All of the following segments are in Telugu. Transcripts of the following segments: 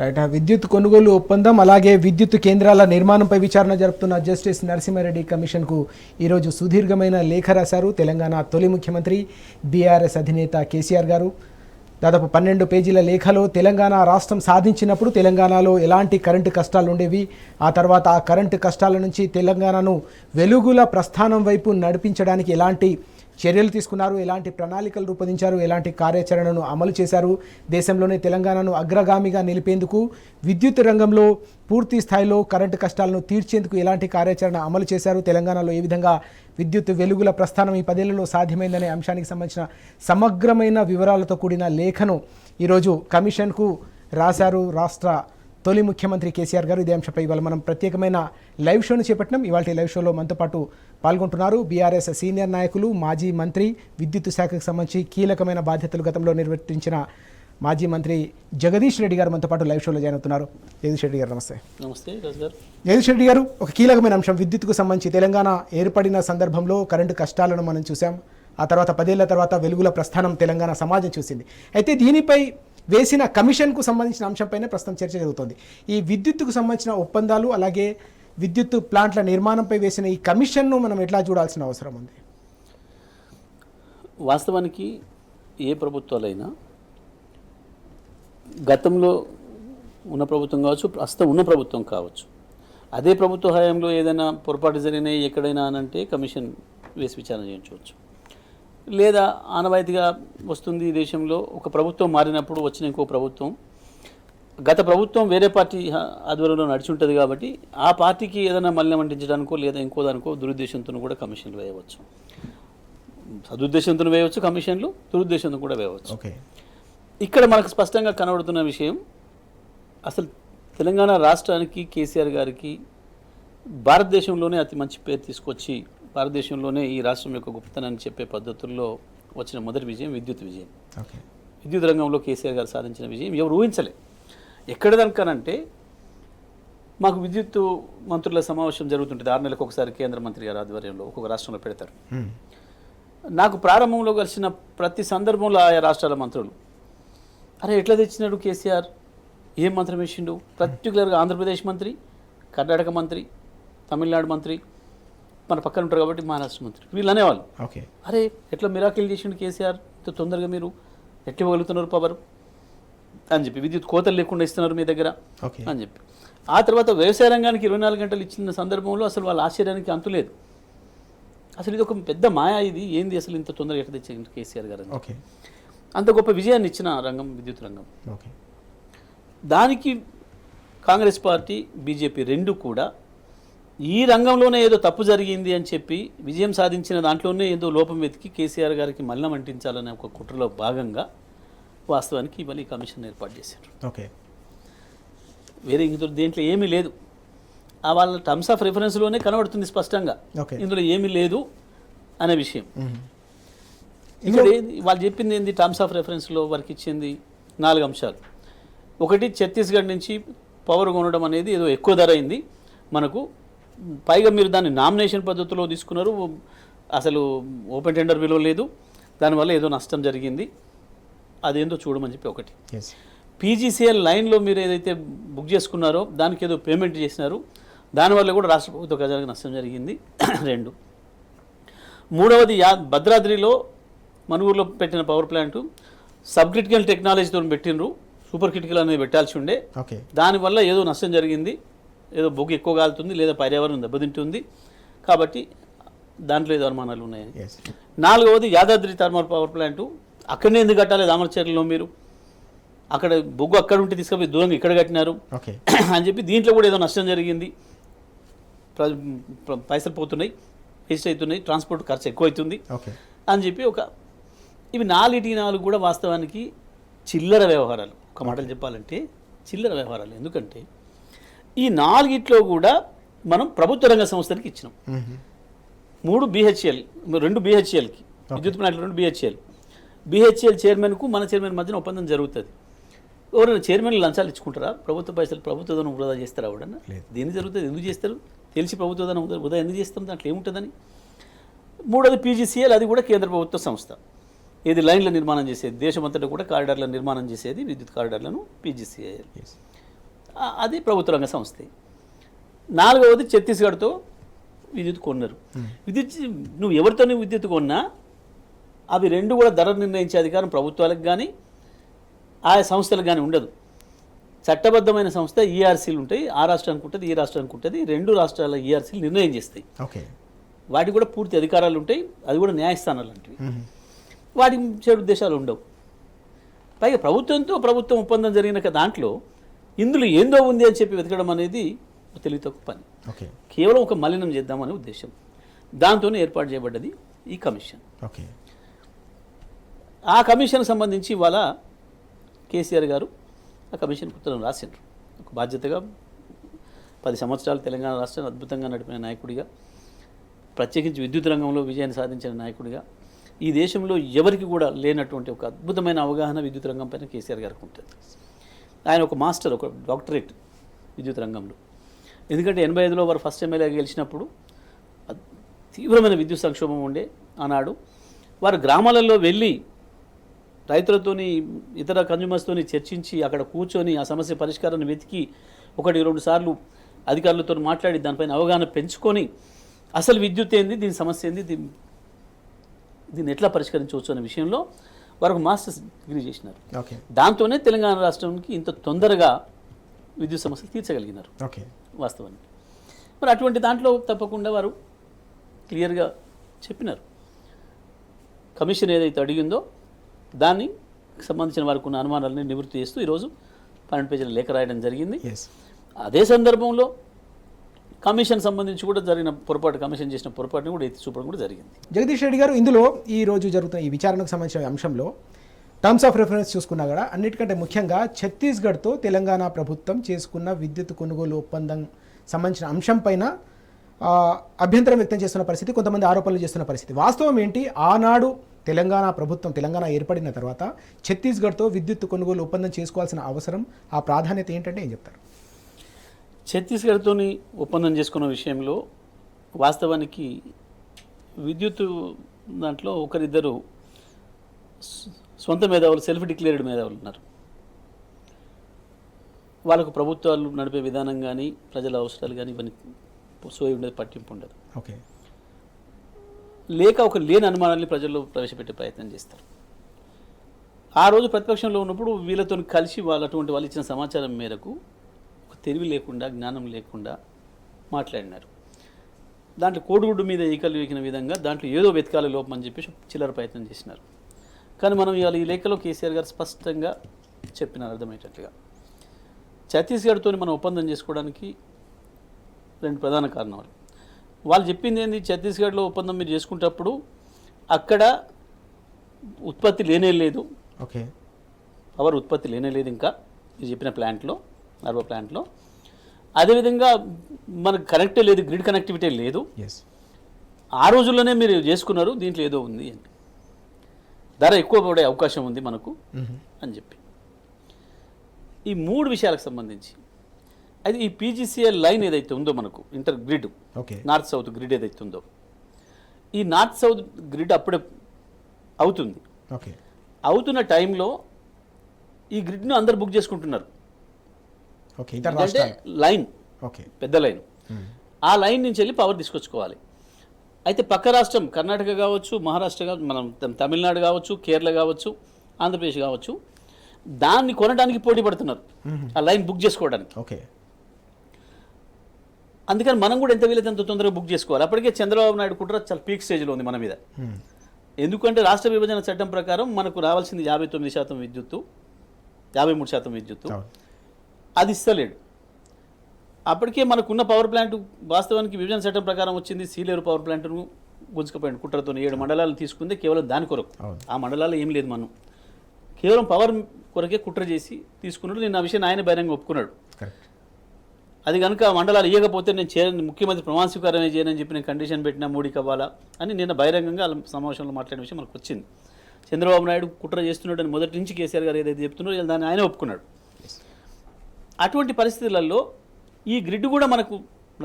రైట్. విద్యుత్ కొనుగోలు ఒప్పందం అలాగే విద్యుత్ కేంద్రాల నిర్మాణంపై విచారణ జరుపుతున్న జస్టిస్ నరసింహారెడ్డి కమిషన్కు ఈరోజు సుదీర్ఘమైన లేఖ రాశారు తెలంగాణ తొలి ముఖ్యమంత్రి బీఆర్ఎస్ అధినేత కేసీఆర్ గారు. దాదాపు 12 పేజీల లేఖలో తెలంగాణ రాష్ట్రం సాధించినప్పుడు తెలంగాణలో ఎలాంటి కరెంటు కష్టాలు ఉండేవి, ఆ తర్వాత ఆ కరెంటు కష్టాల నుంచి తెలంగాణను వెలుగుల ప్రస్థానం వైపు నడిపించడానికి ఎలాంటి చర్యలు తీసుకున్నారు, ఎలాంటి ప్రణాళికలు రూపొందించారు, ఎలాంటి కార్యాచరణను అమలు చేశారు, దేశంలోనే తెలంగాణను అగ్రగామిగా నిలిపేందుకు విద్యుత్ రంగంలో పూర్తి స్థాయిలో కరెంటు కష్టాలను తీర్చేందుకు ఎలాంటి కార్యాచరణ అమలు చేశారు, తెలంగాణలో ఏ విధంగా విద్యుత్ వెలుగుల ప్రస్థానం ఈ 10 ఏళ్లలో సాధ్యమైందనే అంశానికి సంబంధించిన సమగ్రమైన వివరాలతో కూడిన లేఖను ఈరోజు కమిషన్కు రాశారు రాష్ట్ర తొలి ముఖ్యమంత్రి కేసీఆర్ గారు. ఇదే అంశంపై ఇవాళ మనం ప్రత్యేకమైన లైవ్ షోను చేపట్టినాం. ఇవాళ లైవ్ షోలో మనతో పాటు పాల్గొంటున్నారు బీఆర్ఎస్ సీనియర్ నాయకులు, మాజీ మంత్రి, విద్యుత్ శాఖకు సంబంధించి కీలకమైన బాధ్యతలు గతంలో నిర్వర్తించిన మాజీ మంత్రి జగదీష్ రెడ్డి గారు మనతో పాటు లైవ్ షోలో జాయిన్ అవుతున్నారు. జగదీష్ రెడ్డి గారు నమస్తే. నమస్తే జగదీష్ రెడ్డి గారు, ఒక కీలకమైన అంశం విద్యుత్కు సంబంధించి తెలంగాణ ఏర్పడిన సందర్భంలో కరెంటు కష్టాలను మనం చూసాం. ఆ తర్వాత 10 ఏళ్ల తర్వాత వెలుగుల ప్రస్థానం తెలంగాణ సమాజం చూసింది. అయితే దీనిపై వేసిన కమిషన్కు సంబంధించిన అంశంపైనే ప్రస్తుతం చర్చ జరుగుతోంది. ఈ విద్యుత్తుకు సంబంధించిన ఒప్పందాలు అలాగే విద్యుత్ ప్లాంట్ల నిర్మాణంపై వేసిన ఈ కమిషన్ను మనం ఎట్లా చూడాల్సిన అవసరం ఉంది? వాస్తవానికి ఏ ప్రభుత్వాలైనా గతంలో ఉన్న ప్రభుత్వం కావచ్చు, ప్రస్తుతం ఉన్న ప్రభుత్వం కావచ్చు, అదే ప్రభుత్వ హయాంలో ఏదైనా పొరపాటు జరిగినాయి ఎక్కడైనా అనంటే కమిషన్ వేసి విచారణ చేయించవచ్చు. లేదా ఆనవాయితీగా వస్తుంది ఈ దేశంలో, ఒక ప్రభుత్వం మారినప్పుడు వచ్చిన ఇంకో ప్రభుత్వం, గత ప్రభుత్వం వేరే పార్టీ ఆధ్వర్యంలో నడిచి ఉంటుంది కాబట్టి ఆ పార్టీకి ఏదైనా మలినం అంటించడానికో లేదా ఇంకో దానికో దురుద్దేశంతో కూడా కమిషన్లు వేయవచ్చు. సదుద్దేశంతో వేయవచ్చు కమిషన్లు, దురుద్దేశంతో కూడా వేయవచ్చు. ఇక్కడ మనకు స్పష్టంగా కనబడుతున్న విషయం, అసలు తెలంగాణ రాష్ట్రానికి కేసీఆర్ గారికి భారతదేశంలోనే అతి మంచి పేరు తీసుకొచ్చి భారతదేశంలోనే ఈ రాష్ట్రం యొక్క గొప్పతనాన్ని చెప్పే పద్ధతుల్లో వచ్చిన మొదటి విజయం విద్యుత్ విజయం. విద్యుత్ రంగంలో కేసీఆర్ గారు సాధించిన విజయం ఎవరు ఊహించలే. ఎక్కడ దానికనంటే మాకు విద్యుత్ మంత్రుల సమావేశం జరుగుతుంటుంది 6 నెలలకు ఒకసారి, కేంద్ర మంత్రి గారి ఆధ్వర్యంలో ఒక్కొక్క రాష్ట్రంలో పెడతారు. నాకు ప్రారంభంలో కలిసిన ప్రతి సందర్భంలో ఆయా రాష్ట్రాల మంత్రులు, అరే ఎట్లా తెచ్చినాడు కేసీఆర్, ఏం మంత్రం వేసిండు, పర్టికులర్గా ఆంధ్రప్రదేశ్ మంత్రి, కర్ణాటక మంత్రి, తమిళనాడు మంత్రి, మన పక్కన ఉంటారు కాబట్టి మహారాష్ట్ర మంత్రి, వీళ్ళు అనేవాళ్ళు, అరే ఎట్లా మిరాకిల్ చేసిండు కేసీఆర్, ఇంత తొందరగా మీరు ఎట్లా ఇవ్వగలుగుతున్నారు పవర్ అని చెప్పి, విద్యుత్ కోతలు లేకుండా ఇస్తున్నారు మీ దగ్గర అని చెప్పి. ఆ తర్వాత వ్యవసాయ రంగానికి 24 గంటలు ఇచ్చిన సందర్భంలో అసలు వాళ్ళ ఆశ్చర్యానికి అంతులేదు. అసలు ఇది ఒక పెద్ద మాయా, ఇది ఏంది అసలు ఇంత తొందరగా ఎట్లా తెచ్చిండు కేసీఆర్ గారు, అంత గొప్ప విజయాన్ని ఇచ్చిన రంగం విద్యుత్ రంగం. దానికి కాంగ్రెస్ పార్టీ, బీజేపీ రెండు కూడా ఈ రంగంలోనే ఏదో తప్పు జరిగింది అని చెప్పి విజయం సాధించిన దాంట్లోనే ఏదో లోపం వెతికి కేసీఆర్ గారికి మలినం అంటించాలనే ఒక కుట్రలో భాగంగా వాస్తవానికి ఇవాళ ఈ కమిషన్ ఏర్పాటు చేశారు. వేరే ఇందులో దేంట్లో ఏమీ లేదు. వాళ్ళ టర్మ్స్ ఆఫ్ రిఫరెన్స్లోనే కనబడుతుంది స్పష్టంగా, ఇందులో ఏమీ లేదు అనే విషయం. ఇక్కడ వాళ్ళు చెప్పింది ఏంది, టర్మ్స్ ఆఫ్ రెఫరెన్స్లో వారికి ఇచ్చింది 4 అంశాలు. ఒకటి, ఛత్తీస్గఢ్ నుంచి పవర్ కొనడం అనేది ఏదో ఎక్కువ ధర అయింది మనకు, పైగా మీరు దాన్ని నామినేషన్ పద్ధతిలో తీసుకున్నారు, అసలు ఓపెన్ టెండర్ విలువ లేదు, దానివల్ల ఏదో నష్టం జరిగింది, అదేందో చూడమని చెప్పి ఒకటి. పీజీసీఎల్ లైన్లో మీరు ఏదైతే బుక్ చేసుకున్నారో దానికి ఏదో పేమెంట్ చేసినారు, దానివల్ల కూడా రాష్ట్ర ప్రభుత్వ ఖజానాకు నష్టం జరిగింది. 2. మూడవది, భద్రాద్రిలో మనుగూరులో పెట్టిన పవర్ ప్లాంట్ సబ్ క్రిటికల్ టెక్నాలజీతో పెట్టినరు, సూపర్ క్రిటికల్ అనేది పెట్టాల్సి ఉండే, దానివల్ల ఏదో నష్టం జరిగింది, ఏదో బొగ్గు ఎక్కువ కాలుతుంది లేదా పర్యావరణం దెబ్బతింటుంది కాబట్టి దాంట్లో ఏదో అనుమానాలు ఉన్నాయని. 4వది, యాదాద్రి థర్మల్ పవర్ ప్లాంటు అక్కడనే ఎందుకు కట్టాలి దామరచర్లలో, మీరు అక్కడ బొగ్గు అక్కడ ఉంటే తీసుకుపోయి దూరంగా ఇక్కడ కట్టినారు అని చెప్పి దీంట్లో కూడా ఏదో నష్టం జరిగింది, పైసలు పోతున్నాయి, వేస్ట్ అవుతున్నాయి, ట్రాన్స్పోర్ట్ ఖర్చు ఎక్కువ అవుతుంది అని చెప్పి ఇవి 4 కూడా వాస్తవానికి చిల్లర వ్యవహారాలు. ఒక మాటలు చెప్పాలంటే చిల్లర వ్యవహారాలు. ఎందుకంటే ఈ 4 కూడా మనం ప్రభుత్వ రంగ సంస్థలకి ఇచ్చినాం. 3 BHEL, 2 BHELకి, విద్యుత్ ప్లాంట్లు 2 BHEL. BHEL చైర్మన్కు మన చైర్మన్ మధ్యన ఒప్పందం జరుగుతుంది. ఎవరైనా చైర్మన్లు లంచాలు ఇచ్చుకుంటారా? ప్రభుత్వ పైసలు ప్రభుత్వ ధనం వృధా చేస్తారా? ఎవడన్నా దీన్ని జరుగుతుంది, ఎందుకు చేస్తారు? తెలిసి ప్రభుత్వ ధనం వృధా ఎందుకు చేస్తాం, దాంట్లో ఏముంటుందని. 3వది PGCL, అది కూడా కేంద్ర ప్రభుత్వ సంస్థ, ఇది లైన్ల నిర్మాణం చేసేది, దేశమంతటా కూడా కారిడార్ల నిర్మాణం చేసేది, విద్యుత్ కారిడార్లను PGCL. అది ప్రభుత్వ రంగ సంస్థే. నాలుగవది ఛత్తీస్గఢ్తో విద్యుత్ కొన్నారు. విద్యుత్ నువ్వు ఎవరితో విద్యుత్ కొన్నా అవి రెండు కూడా ధర నిర్ణయించే అధికారం ప్రభుత్వాలకు కానీ ఆయా సంస్థలకు కానీ ఉండదు. చట్టబద్ధమైన సంస్థ ఈఆర్సీలు ఉంటాయి. ఆ రాష్ట్రానికి ఉంటుంది, ఈ రాష్ట్రానికి ఉంటుంది. రెండు రాష్ట్రాల ఈఆర్సీలు నిర్ణయం చేస్తాయి. వాటికి కూడా పూర్తి అధికారాలు ఉంటాయి. అది కూడా న్యాయస్థానాలు లాంటివి. వాటికి చెడు ఉద్దేశాలు ఉండవు. పైగా ప్రభుత్వంతో ప్రభుత్వం ఒప్పందం జరిగిన దాంట్లో ఇందులో ఏందో ఉంది అని చెప్పి వెతకడం అనేది తెలివి తక్కువ పని. కేవలం ఒక మలినం చేద్దామనే ఉద్దేశం. దాంతోనే ఏర్పాటు చేయబడ్డది ఈ కమిషన్. ఆ కమిషన్కి సంబంధించి ఇవాళ కేసీఆర్ గారు ఆ కమిషన్కి ఉత్తరం రాసిండ్రు. ఒక బాధ్యతగా 10 సంవత్సరాలు తెలంగాణ రాష్ట్రాన్ని అద్భుతంగా నడిపిన నాయకుడిగా, ప్రత్యేకించి విద్యుత్ రంగంలో విజయాన్ని సాధించిన నాయకుడిగా, ఈ దేశంలో ఎవరికి కూడా లేనటువంటి ఒక అద్భుతమైన అవగాహన విద్యుత్ రంగం పైన కేసీఆర్ గారికి ఉంటుంది. ఆయన ఒక మాస్టర్, ఒక డాక్టరేట్ విద్యుత్ రంగంలో. ఎందుకంటే 85లో వారు ఫస్ట్ ఎమ్మెల్యేగా గెలిచినప్పుడు తీవ్రమైన విద్యుత్ సంక్షోభం ఉండే ఆనాడు. వారు గ్రామాలలో వెళ్ళి రైతులతోని ఇతర కన్జ్యూమర్స్తోని చర్చించి అక్కడ కూర్చొని ఆ సమస్య పరిష్కారాన్ని వెతికి 1-2 సార్లు అధికారులతో మాట్లాడి దానిపైన అవగాహన పెంచుకొని అసలు విద్యుత్ ఏంది, దీని సమస్య ఏంది, దీన్ని ఎట్లా పరిష్కరించవచ్చు అనే విషయంలో వారు మాస్టర్స్ డిగ్రీ చేసినారు. దాంతోనే తెలంగాణ రాష్ట్రానికి ఇంత తొందరగా విద్యుత్ సమస్యలు తీర్చగలిగినారు వాస్తవానికి. మరి అటువంటి దాంట్లో తప్పకుండా వారు క్లియర్గా చెప్పినారు. కమిషన్ ఏదైతే అడిగిందో దాన్ని సంబంధించిన వారికి ఉన్న అనుమానాలని నివృత్తి చేస్తూ ఈరోజు 12 పేజీల లేఖ రాయడం జరిగింది. అదే సందర్భంలో కమిషన్ సంబంధించి కూడా జరిగిన పొరపాటు, కమిషన్ చేసిన పొరపాటుని కూడా ఎత్తి చూపడం కూడా జరిగింది. జగదీష్ రెడ్డి గారు, ఇందులో ఈ రోజు జరుగుతున్న ఈ విచారణకు సంబంధించిన అంశంలో టర్మ్స్ ఆఫ్ రెఫరెన్స్ చూసుకున్నా కూడా అన్నిటికంటే ముఖ్యంగా ఛత్తీస్గఢ్తో తెలంగాణ ప్రభుత్వం చేసుకున్న విద్యుత్ కొనుగోలు ఒప్పందం సంబంధించిన అంశం పైన అభ్యంతరం వ్యక్తం చేస్తున్న పరిస్థితి, కొంతమంది ఆరోపణలు చేస్తున్న పరిస్థితి. వాస్తవం ఏంటి? ఆనాడు తెలంగాణ ప్రభుత్వం, తెలంగాణ ఏర్పడిన తర్వాత ఛత్తీస్గఢ్తో విద్యుత్ కొనుగోలు ఒప్పందం చేసుకోవాల్సిన అవసరం, ఆ ప్రాధాన్యత ఏంటంటే ఏం చెప్తారు? ఛత్తీస్గఢ్తో ఒప్పందం చేసుకున్న విషయంలో వాస్తవానికి విద్యుత్ దాంట్లో ఒకరిద్దరు సొంత మేధావులు, సెల్ఫ్ డిక్లేర్డ్ మేధావులు ఉన్నారు. వాళ్ళకు ప్రభుత్వాలు నడిపే విధానం కానీ ప్రజల అవసరాలు కానీ ఇవన్నీ సోయి ఉండేది, పట్టింపు ఉండదు. లేక ఒక లేని అనుమానాన్ని ప్రజల్లో ప్రవేశపెట్టే ప్రయత్నం చేస్తారు. ఆ రోజు ప్రతిపక్షంలో ఉన్నప్పుడు వీళ్ళతో కలిసి అటువంటి వాళ్ళు ఇచ్చిన సమాచారం మేరకు ఒక తెలివి లేకుండా, జ్ఞానం లేకుండా మాట్లాడినారు. దాంట్లో కోడిగుడ్డు మీద ఈకలు వీకిన విధంగా దాంట్లో ఏదో వెతకాల లోపం అని చెప్పేసి చిల్లర ప్రయత్నం చేసినారు. కానీ మనం ఇవాళ ఈ లేఖలో కేసీఆర్ గారు స్పష్టంగా చెప్పినారు అర్థమయ్యేటట్లుగా. ఛత్తీస్గఢ్తో మనం ఒప్పందం చేసుకోవడానికి 2 ప్రధాన కారణాలు. వాళ్ళు చెప్పింది ఏంది, ఛత్తీస్గఢ్లో ఒప్పందం మీరు చేసుకునేటప్పుడు అక్కడ ఉత్పత్తి లేనే లేదు, పవర్ ఉత్పత్తి లేనే లేదు ఇంకా మీరు చెప్పిన ప్లాంట్లో, నర్వా ప్లాంట్లో. అదేవిధంగా మనకు కనెక్టే లేదు, గ్రిడ్ కనెక్టివిటీ లేదు. ఆ రోజుల్లోనే మీరు చేసుకున్నారు, దీంట్లో ఏదో ఉంది అని, ధర ఎక్కువ పడే అవకాశం ఉంది మనకు అని చెప్పి. ఈ 3 విషయాలకు సంబంధించి అయితే ఈ పీజీసీఎల్ లైన్ ఏదైతే ఉందో మనకు inter grid, north south grid ఏదైతే ఉందో, ఈ నార్త్ సౌత్ గ్రిడ్ అప్పుడే అవుతుంది. అవుతున్న టైంలో ఈ గ్రిడ్ను అందరు బుక్ చేసుకుంటున్నారు. అంటే లైన్ పెద్ద లైన్, ఆ లైన్ నుంచి వెళ్ళి పవర్ తీసుకొచ్చుకోవాలి. అయితే పక్క రాష్ట్రం కర్ణాటక కావచ్చు, మహారాష్ట్ర కావచ్చు, మనం తమిళనాడు కావచ్చు, కేరళ కావచ్చు, ఆంధ్రప్రదేశ్ కావచ్చు, దాన్ని కొనడానికి పోటీ పడుతున్నారు ఆ లైన్ బుక్ చేసుకోవడానికి. అందుకని మనం కూడా ఎంత వీలైతే అంత తొందరగా బుక్ చేసుకోవాలి. అప్పటికే చంద్రబాబు నాయుడు కుట్ర చాలా పీక్ స్టేజ్లో ఉంది మన మీద. ఎందుకంటే రాష్ట్ర విభజన చట్టం ప్రకారం మనకు రావాల్సింది 59% విద్యుత్తు, 53% విద్యుత్తు, అది ఇస్తలేడు. అప్పటికే మనకున్న పవర్ ప్లాంట్ వాస్తవానికి విభజన చట్టం ప్రకారం వచ్చింది, సీలేరు పవర్ ప్లాంట్ను గుంజుకుపోయింది కుట్రతో. 7 మండలాలు తీసుకుంది కేవలం దాని కొరకు. ఆ మండలాలు ఏం లేదు, మనం కేవలం పవర్ కొరకే కుట్ర చేసి తీసుకున్నాడు. నేను ఆ విషయం ఆయన బహిరంగ ఒప్పుకున్నాడు. అది కనుక మండలాలు ఇవ్వకపోతే నేను ముఖ్యమంత్రి ప్రమాణ స్వీకారమే చేయనని చెప్పి నేను కండిషన్ పెట్టినా, మోడీకి అవ్వాలా అని నిన్న బహిరంగంగా సమావేశంలో మాట్లాడిన విషయం మనకు వచ్చింది. చంద్రబాబు నాయుడు కుట్ర చేస్తున్నాడు అని మొదటి నుంచి కేసీఆర్ గారు ఏదైతే చెప్తున్నారో దాన్ని ఆయన ఒప్పుకున్నాడు. అటువంటి పరిస్థితులలో ఈ గ్రిడ్ కూడా మనకు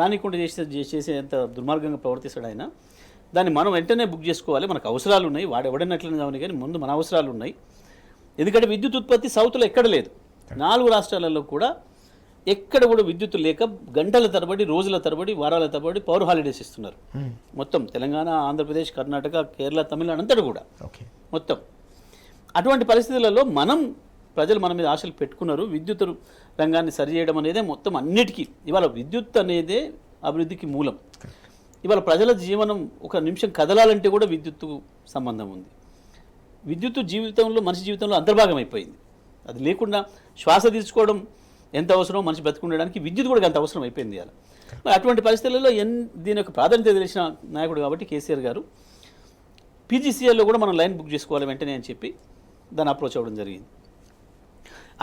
రానికుండా చేసేంత దుర్మార్గంగా ప్రవర్తిస్తాడు ఆయన. దాన్ని మనం వెంటనే బుక్ చేసుకోవాలి, మనకు అవసరాలు ఉన్నాయి, వాడు ఎవడన్నట్లని కావాలి, కానీ ముందు మన అవసరాలు ఉన్నాయి. ఎందుకంటే విద్యుత్ ఉత్పత్తి సౌత్లో ఎక్కడ లేదు. 4 రాష్ట్రాలలో కూడా ఎక్కడ కూడా విద్యుత్ లేక గంటల తరబడి, రోజుల తరబడి, వారాల తరబడి పవర్ హాలిడేస్ ఇస్తున్నారు. మొత్తం తెలంగాణ, ఆంధ్రప్రదేశ్, కర్ణాటక, కేరళ, తమిళనాడు అంతటా కూడా మొత్తం. అటువంటి పరిస్థితులలో ప్రజలు మన మీద ఆశలు పెట్టుకున్నారు. విద్యుత్ రంగాన్ని సరిచేయడం అనేదే మొత్తం అన్నిటికీ. ఇవాళ విద్యుత్ అనేదే అభివృద్ధికి మూలం. ఇవాళ ప్రజల జీవనం ఒక నిమిషం కదలాలంటే కూడా విద్యుత్తు సంబంధం ఉంది. విద్యుత్తు జీవితంలో, మనిషి జీవితంలో అంతర్భాగం అయిపోయింది. అది లేకుండా శ్వాస తీసుకోవడం ఎంత అవసరం, మనిషి బతుకుండడానికి విద్యుత్ కూడా అంత అవసరం అయిపోయింది ఇవాళ. మరి అటువంటి పరిస్థితులలో దీని యొక్క ప్రాధాన్యత తెలిసిన నాయకుడు కాబట్టి కేసీఆర్ గారు పీజీసీఎల్లో కూడా మనం లైన్ బుక్ చేసుకోవాలి వెంటనే అని చెప్పి దాన్ని అప్రోచ్ అవ్వడం జరిగింది.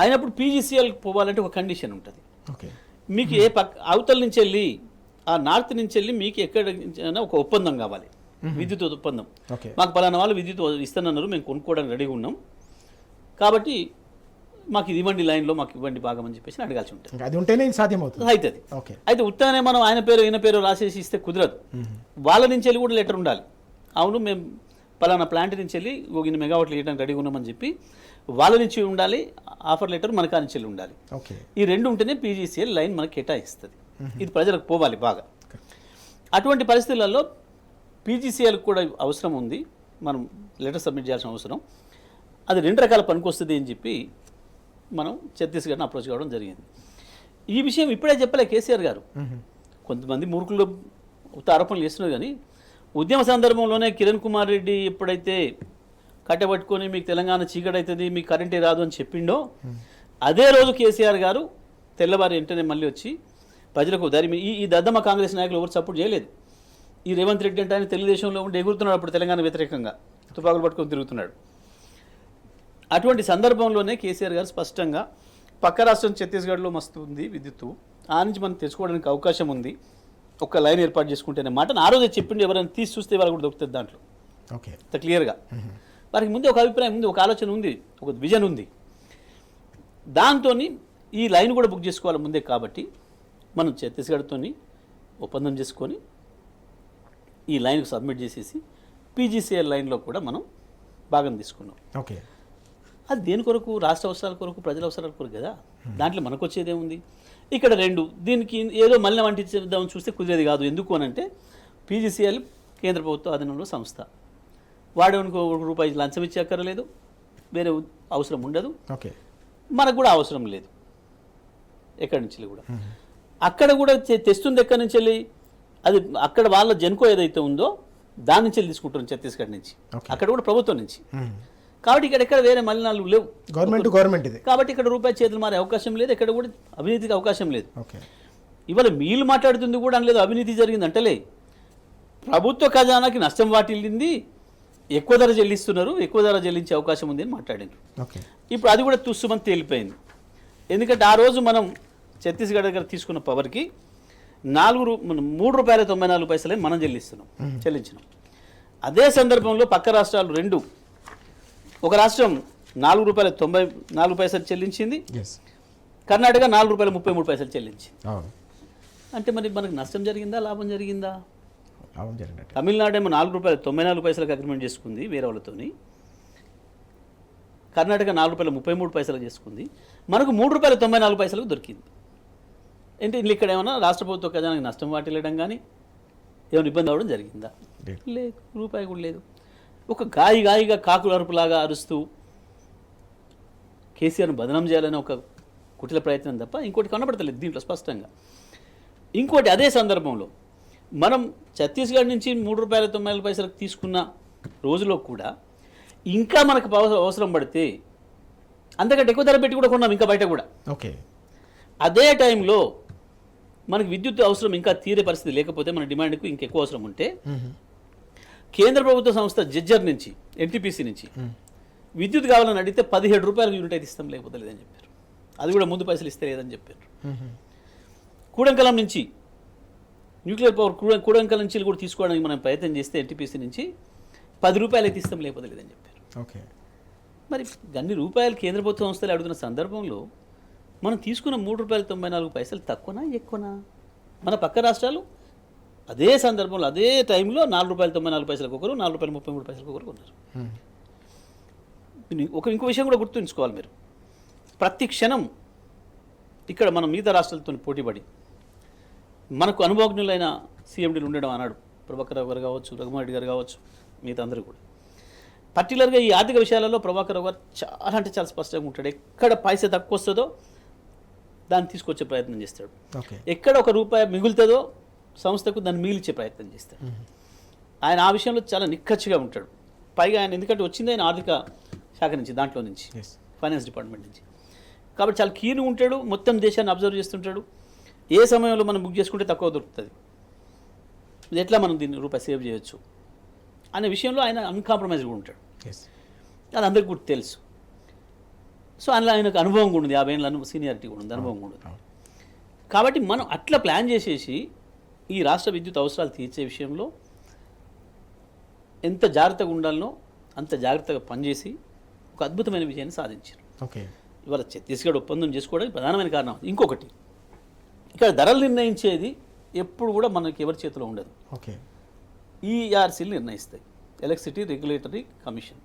అయినప్పుడు పీజీసీఎల్ పోవాలంటే ఒక కండిషన్ ఉంటుంది. మీకు అవతల నుంచి వెళ్ళి, ఆ నార్త్ నుంచి వెళ్ళి మీకు ఎక్కడ ఒక ఒప్పందం కావాలి, విద్యుత్ ఒప్పందం. మాకు పలానా వాళ్ళు విద్యుత్ ఇస్తానన్నారు, మేము కొనుక్కోవడానికి రెడీగా ఉన్నాం, కాబట్టి మాకు ఇది ఇవ్వండి, లైన్లో మాకు ఇవ్వండి భాగం అని చెప్పేసి అడగాల్సి ఉంటుంది. అది ఉంటేనే సాధ్యమవుతుంది. అవుతుంది. అయితే ఉత్తగానే మనం ఆయన పేరు ఈయన పేరు రాసేసి ఇస్తే కుదరదు. వాళ్ళ నుంచి వెళ్ళి కూడా లెటర్ ఉండాలి. అవును, మేము పలానా ప్లాంట్ నుంచి వెళ్ళి 1 మెగావాట్లు ఇవ్వడానికి రెడీగా ఉన్నామని చెప్పి వాళ్ళ నుంచి ఉండాలి, ఆఫర్ లెటర్ మనకా నుంచి వెళ్ళి ఉండాలి. ఈ రెండు ఉంటేనే పీజీసీఎల్ లైన్ మనకు కేటాయిస్తుంది. ఇది ప్రజలకు పోవాలి బాగా. అటువంటి పరిస్థితులలో పీజీసీఎల్ కూడా అవసరం ఉంది, మనం లెటర్ సబ్మిట్ చేయాల్సిన అవసరం. అది 2 రకాల పనికొస్తుంది అని చెప్పి మనం ఛత్తీస్గఢ్ని అప్రోచ్ కావడం జరిగింది. ఈ విషయం ఇప్పుడే చెప్పలే కేసీఆర్ గారు. కొంతమంది మూర్ఖులు ఆరోపణలు చేస్తున్నారు, కానీ ఉద్యమ సందర్భంలోనే కిరణ్ కుమార్ రెడ్డి ఎప్పుడైతే కట్టబట్టుకొని మీకు తెలంగాణ చీకటి అవుతుంది, మీకు కరెంటే రాదు అని చెప్పిండో, అదే రోజు కేసీఆర్ గారు తెల్లవారి వెంటనే మళ్ళీ వచ్చి ప్రజలకు ఈ దద్దమ్మ కాంగ్రెస్ నాయకులు ఎవరు సపోర్ట్ చేయలేదు. ఈ రేవంత్ రెడ్డి అంటే ఆయన తెలుగుదేశంలో ఉండి ఎగురుతున్నాడు, అప్పుడు తెలంగాణ వ్యతిరేకంగా తుపాకులు పట్టుకొని తిరుగుతున్నాడు. అటువంటి సందర్భంలోనే కేసీఆర్ గారు స్పష్టంగా పక్క రాష్ట్రం ఛత్తీస్గఢ్లో మస్తు ఉంది విద్యుత్తు, ఆ నుంచి మనం తెచ్చుకోవడానికి అవకాశం ఉంది, ఒక లైన్ ఏర్పాటు చేసుకుంటేనే మాటను ఆ రోజే చెప్పిండి. ఎవరైనా తీసి చూస్తే వాళ్ళు కూడా దొరుకుతుంది దాంట్లో అంత క్లియర్గా. వారికి ముందే ఒక అభిప్రాయం ఉంది, ఒక ఆలోచన ఉంది, ఒక విజన్ ఉంది. దాంతో ఈ లైన్ కూడా బుక్ చేసుకోవాలి ముందే. కాబట్టి మనం ఛత్తీస్గఢ్తో ఒప్పందం చేసుకొని ఈ లైన్కు సబ్మిట్ చేసేసి పీజీసీఎల్ లైన్లో కూడా మనం భాగం తీసుకున్నాం. అది దేని కొరకు? రాష్ట్ర అవసరాల కొరకు, ప్రజల అవసరాల కొరకు కదా. దాంట్లో మనకు వచ్చేదేముంది? ఇక్కడ 2 దీనికి ఏదో మళ్ళీ వంటిద్దామని చూస్తే కుదిరేది కాదు. ఎందుకు అనంటే పీజీసీఎల్ కేంద్ర ప్రభుత్వ అధీనంలో సంస్థ. వాడేవనుకో రూపాయి లంచం ఇచ్చే అక్కర్లేదు, వేరే అవసరం ఉండదు, మనకు కూడా అవసరం లేదు ఎక్కడి నుంచి కూడా. అక్కడ కూడా తెస్తుంది ఎక్కడి నుంచి వెళ్ళి, అది అక్కడ వాళ్ళ జెన్కో ఏదైతే ఉందో దాని నుంచి తీసుకుంటున్నాం, ఛత్తీస్గఢ్ నుంచి. అక్కడ కూడా ప్రభుత్వం నుంచి. కాబట్టి ఇక్కడ వేరే మలినాలు లేవు, గవర్నమెంట్ ఇది. కాబట్టి ఇక్కడ రూపాయి చేతులు మారే అవకాశం లేదు, ఎక్కడ కూడా అవినీతికి అవకాశం లేదు. ఇవాళ వీళ్ళు మాట్లాడుతుంది కూడా అనలేదు అవినీతి జరిగింది అంటలే. ప్రభుత్వ ఖజానాకి నష్టం వాటిల్లింది, ఎక్కువ ధర చెల్లిస్తున్నారు, ఎక్కువ ధర చెల్లించే అవకాశం ఉంది అని మాట్లాడారు. ఇప్పుడు అది కూడా తుస్సుమని తేలిపోయింది. ఎందుకంటే ఆ రోజు మనం ఛత్తీస్గఢ్ దగ్గర తీసుకున్న పవర్కి 3 రూపాయల 94 మనం చెల్లించినాం. అదే సందర్భంలో పక్క రాష్ట్రాలు 2, ఒక రాష్ట్రం 4 రూపాయల 94 పైసలు చెల్లించింది, కర్ణాటక 4 రూపాయల 33 చెల్లించింది. అంటే మరి మనకు నష్టం జరిగిందా, లాభం జరిగిందా? తమిళనాడు ఏమో 4 రూపాయల 94 అగ్రిమెంట్ చేసుకుంది వేరే వాళ్ళతోని, కర్ణాటక 4 రూపాయల 33 చేసుకుంది, మనకు 3 రూపాయల 94 దొరికింది. అంటే ఇక్కడ ఏమైనా రాష్ట్ర ప్రభుత్వ ఖజానాకి నష్టం వాటిల్లడం కానీ ఏమైనా ఇబ్బంది అవ్వడం జరిగిందా? లేదు, రూపాయి కూడా లేదు. ఒక గాయిగా కాకుల అరుపులాగా అరుస్తూ కేసీఆర్ను బదనం చేయాలని ఒక కుటిల ప్రయత్నం తప్ప ఇంకోటి కనబడతలేదు దీంట్లో స్పష్టంగా. ఇంకోటి, అదే సందర్భంలో మనం ఛత్తీస్గఢ్ నుంచి 3 రూపాయల 94 తీసుకున్న రోజులో కూడా ఇంకా మనకు అవసరం పడితే అంతకంటే ఎక్కువ ధర పెట్టి కూడా కొన్నాం ఇంకా బయట కూడా. అదే టైంలో మనకు విద్యుత్ అవసరం ఇంకా తీరే పరిస్థితి లేకపోతే, మన డిమాండ్కు ఇంకెక్కువ అవసరం ఉంటే కేంద్ర ప్రభుత్వ సంస్థ జెజ్జర్ నుంచి, ఎన్టీపీసీ నుంచి విద్యుత్ కావాలని అడిగితే 17 రూపాయల యూనిట్ అయితే ఇస్తాం, లేకపోతే లేదని చెప్పారు. అది కూడా ముందు పైసలు ఇస్తే లేదని చెప్పారు. కూడంకలం నుంచి న్యూక్లియర్ పవర్ కూడంకలం నుంచి కూడా తీసుకోవడానికి మనం ప్రయత్నం చేస్తే ఎన్టీపీసీ నుంచి 10 రూపాయలు అయితే ఇస్తాం, లేకపోతే లేదని చెప్పారు. మరి అన్ని రూపాయలు కేంద్ర ప్రభుత్వ సంస్థలు అడుగుతున్న సందర్భంలో మనం తీసుకున్న 3 రూపాయల 94 తక్కువనా ఎక్కువనా? మన పక్క రాష్ట్రాలు అదే సందర్భంలో అదే టైంలో 4 రూపాయల 94 ఒకరు, 4 రూపాయల 33 ఒకరు కొన్నారు. ఇంకో విషయం కూడా గుర్తుంచుకోవాలి మీరు, ప్రతి క్షణం ఇక్కడ మనం మిగతా రాష్ట్రాలతో పోటీపడి మనకు అనుభవజ్ఞులైన సీఎండీలు ఉండడం అన్నాడు ప్రభాకర్ రావు గారు కావచ్చు, రఘుమారెడ్డి గారు కావచ్చు, మిగతా అందరూ కూడా. పర్టికులర్గా ఈ ఆర్థిక విషయాలలో ప్రభాకర్ రావు గారు చాలా అంటే చాలా స్పష్టంగా ఉంటాడు. ఎక్కడ పైసా తక్కువ వస్తుందో దాన్ని తీసుకొచ్చే ప్రయత్నం చేస్తాడు. ఎక్కడ ఒక రూపాయి మిగులుతుందో సంస్థకు దాన్ని మిగిలిచ్చే ప్రయత్నం చేస్తాడు. ఆయన ఆ విషయంలో చాలా నిక్కచ్చిగా ఉంటాడు. పైగా ఆయన ఎందుకంటే వచ్చింది ఆయన ఆర్థిక శాఖ నుంచి, దాంట్లో నుంచి, ఫైనాన్స్ డిపార్ట్మెంట్ నుంచి. కాబట్టి చాలా కీన్గా ఉంటాడు. మొత్తం దేశాన్ని అబ్జర్వ్ చేస్తుంటాడు. ఏ సమయంలో మనం బుక్ చేసుకుంటే తక్కువ దొరుకుతుంది, ఎట్లా మనం దీన్ని రూపాయి సేవ్ చేయొచ్చు అనే విషయంలో ఆయన అన్కాంప్రమైజ్గా ఉంటాడు. అది అందరికీ కూడా తెలుసు. సో అందులో ఆయనకు అనుభవం కూడా ఉంది, 50 ఏళ్ళ సీనియారిటీ కూడా ఉంది, అనుభవం కూడా ఉంది. కాబట్టి మనం అట్లా ప్లాన్ చేసేసి ఈ రాష్ట్ర విద్యుత్ అవసరాలు తీర్చే విషయంలో ఎంత జాగ్రత్తగా ఉండాలనో అంత జాగ్రత్తగా పనిచేసి ఒక అద్భుతమైన విజయాన్ని సాధించారు. ఇవాళ ఛత్తీస్గఢ్ ఒప్పందం చేసుకోవడానికి ప్రధానమైన కారణం. ఇంకొకటి, ఇక్కడ ధరలు నిర్ణయించేది ఎప్పుడు కూడా మనకి ఎవరి చేతిలో ఉండదు. ఈఆర్సీలు నిర్ణయిస్తాయి, ఎలక్ట్రిసిటీ రెగ్యులేటరీ కమిషన్.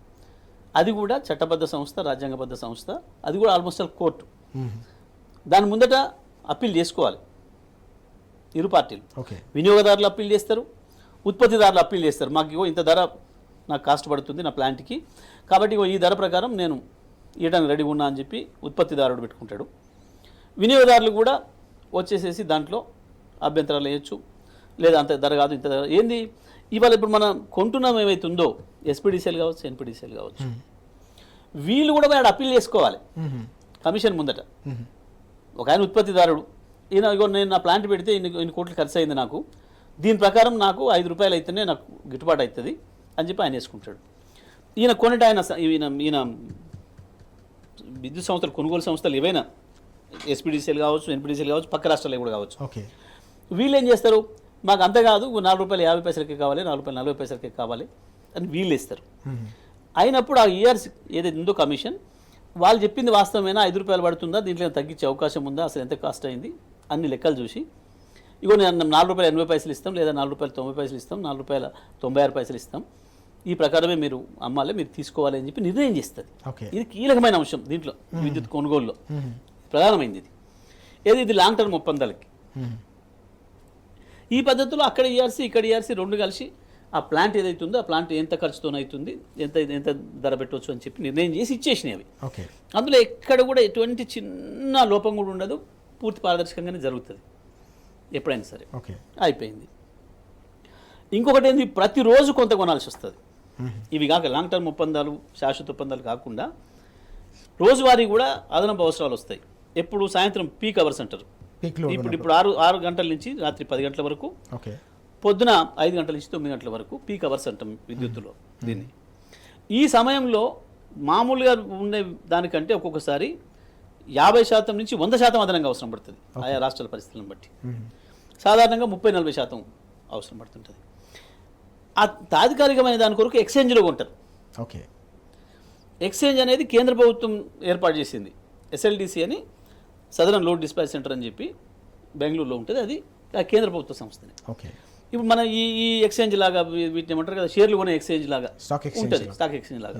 అది కూడా చట్టబద్ధ సంస్థ, రాజ్యాంగబద్ధ సంస్థ. అది కూడా ఆల్మోస్ట్ ఆల్ కోర్టు. దాని ముందట అప్పీల్ చేసుకోవాలి ఇరు పార్టీలు. వినియోగదారులు అప్పీల్ చేస్తారు, ఉత్పత్తిదారులు అప్పీల్ చేస్తారు. మాకు ఇగో ఇంత ధర నాకు కాస్ట్ పడుతుంది నా ప్లాంట్కి, కాబట్టి ఇగో ఈ ధర ప్రకారం నేను ఇవ్వడానికి రెడీగా ఉన్నా అని చెప్పి ఉత్పత్తిదారుడు పెట్టుకుంటాడు. వినియోగదారులు కూడా వచ్చేసేసి దాంట్లో అభ్యంతరాలు వేయచ్చు, లేదా అంత ధర కాదు ఇంత ధర ఏంది. ఇవాళ ఇప్పుడు మనం కొంటున్నాం ఏమైతుందో ఎస్పీడీసీఎల్ కావచ్చు, ఎన్పీడీసీఎల్ కావచ్చు, వీళ్ళు కూడా వాడు అప్పీల్ చేసుకోవాలి కమిషన్ ముందట. ఒక ఆయన ఉత్పత్తిదారుడు, ఈయన ఇగో నేను నా ప్లాంట్ పెడితే ఇన్ని కోట్లు ఖర్చు అయింది, నాకు దీని ప్రకారం నాకు 5 రూపాయలు అయితేనే నాకు గిట్టుబాటు అవుతుంది అని చెప్పి ఆయన వేసుకుంటాడు. ఈయన కొనట ఈయన విద్యుత్ సంస్థలు, కొనుగోలు సంస్థలు ఏవైనా ఎస్పీడీసీఎల్ కావచ్చు, ఎన్పీడీసీఎల్ కావచ్చు, పక్క రాష్ట్రాలు కూడా కావచ్చు, వీళ్ళు ఏం చేస్తారు, మాకు అంత కాదు ₹4.50 కావాలి, ₹4.40 కావాలి అని వీళ్ళు ఇస్తారు. అయినప్పుడు ఆ ఇయర్స్ ఏదైతే ఉందో కమిషన్, వాళ్ళు చెప్పింది వాస్తవమైనా ₹5 పడుతుందా, దీంట్లో తగ్గించే అవకాశం ఉందా, అసలు ఎంత కాస్ట్ అయింది అన్ని లెక్కలు చూసి, ఇగో నేను ₹4.80 ఇస్తాం, లేదా ₹4.90 ఇస్తాం, ₹4.96 ఇస్తాం, ఈ ప్రకారమే మీరు అమ్మాలి, మీరు తీసుకోవాలి అని చెప్పి నిర్ణయం చేస్తుంది. ఇది కీలకమైన అంశం దీంట్లో, విద్యుత్ కొనుగోలులో ప్రధానమైంది ఇది. ఇది లాంగ్ టర్మ్ ఒప్పందాలకి. ఈ పద్ధతిలో అక్కడ ఈఆర్సీ, ఇక్కడ ఈఆర్సీ రెండు కలిసి ఆ ప్లాంట్ ఏదైతే ఉందో ఆ ప్లాంట్ ఎంత ఖర్చుతో అవుతుంది, ఎంత ధర పెట్టవచ్చు అని చెప్పి నిర్ణయం చేసి ఇచ్చేసినాయి అవి. అందులో ఎక్కడ కూడా ఎటువంటి చిన్న లోపం కూడా ఉండదు, పూర్తి పారదర్శకంగానే జరుగుతుంది ఎప్పుడైనా సరే. అయిపోయింది. ఇంకొకటి ఏంది, ప్రతిరోజు కొంత కొనాల్సి వస్తుంది. ఇవి కాక లాంగ్ టర్మ్ ఒప్పందాలు, శాశ్వత ఒప్పందాలు కాకుండా రోజువారీ కూడా అదనపు అవసరాలు వస్తాయి. ఎప్పుడు సాయంత్రం పీక్ అవర్స్ అంటారు. ఇప్పుడు 6 గంటల నుంచి రాత్రి 10 గంటల వరకు, పొద్దున 5 గంటల నుంచి 9 గంటల వరకు పీక్ అవర్స్ అంటాం విద్యుత్తులో దీన్ని. ఈ సమయంలో మామూలుగా ఉండే దానికంటే ఒక్కొక్కసారి 50% నుంచి 100% అదనంగా అవసరం పడుతుంది ఆయా రాష్ట్రాల పరిస్థితులను బట్టి. సాధారణంగా 30-40% అవసరం పడుతుంటుంది. ఆ తాత్కాలికమైన దాని కొరకు ఎక్స్చేంజ్లో కొంటారు. ఎక్స్చేంజ్ అనేది కేంద్ర ప్రభుత్వం ఏర్పాటు చేసింది, ఎస్ఎల్డిసి అని, సదరన్ లోడ్ డిస్పాచ్ సెంటర్ అని చెప్పి బెంగళూరులో ఉంటుంది. అది కేంద్ర ప్రభుత్వ సంస్థనే. ఇప్పుడు మన ఈ ఎక్స్చేంజ్ లాగా వీటిని ఏమంటారు కదా, షేర్లు కొనే ఎక్స్చేంజ్ లాగా ఉంటుంది, స్టాక్ ఎక్స్చేంజ్ లాగా.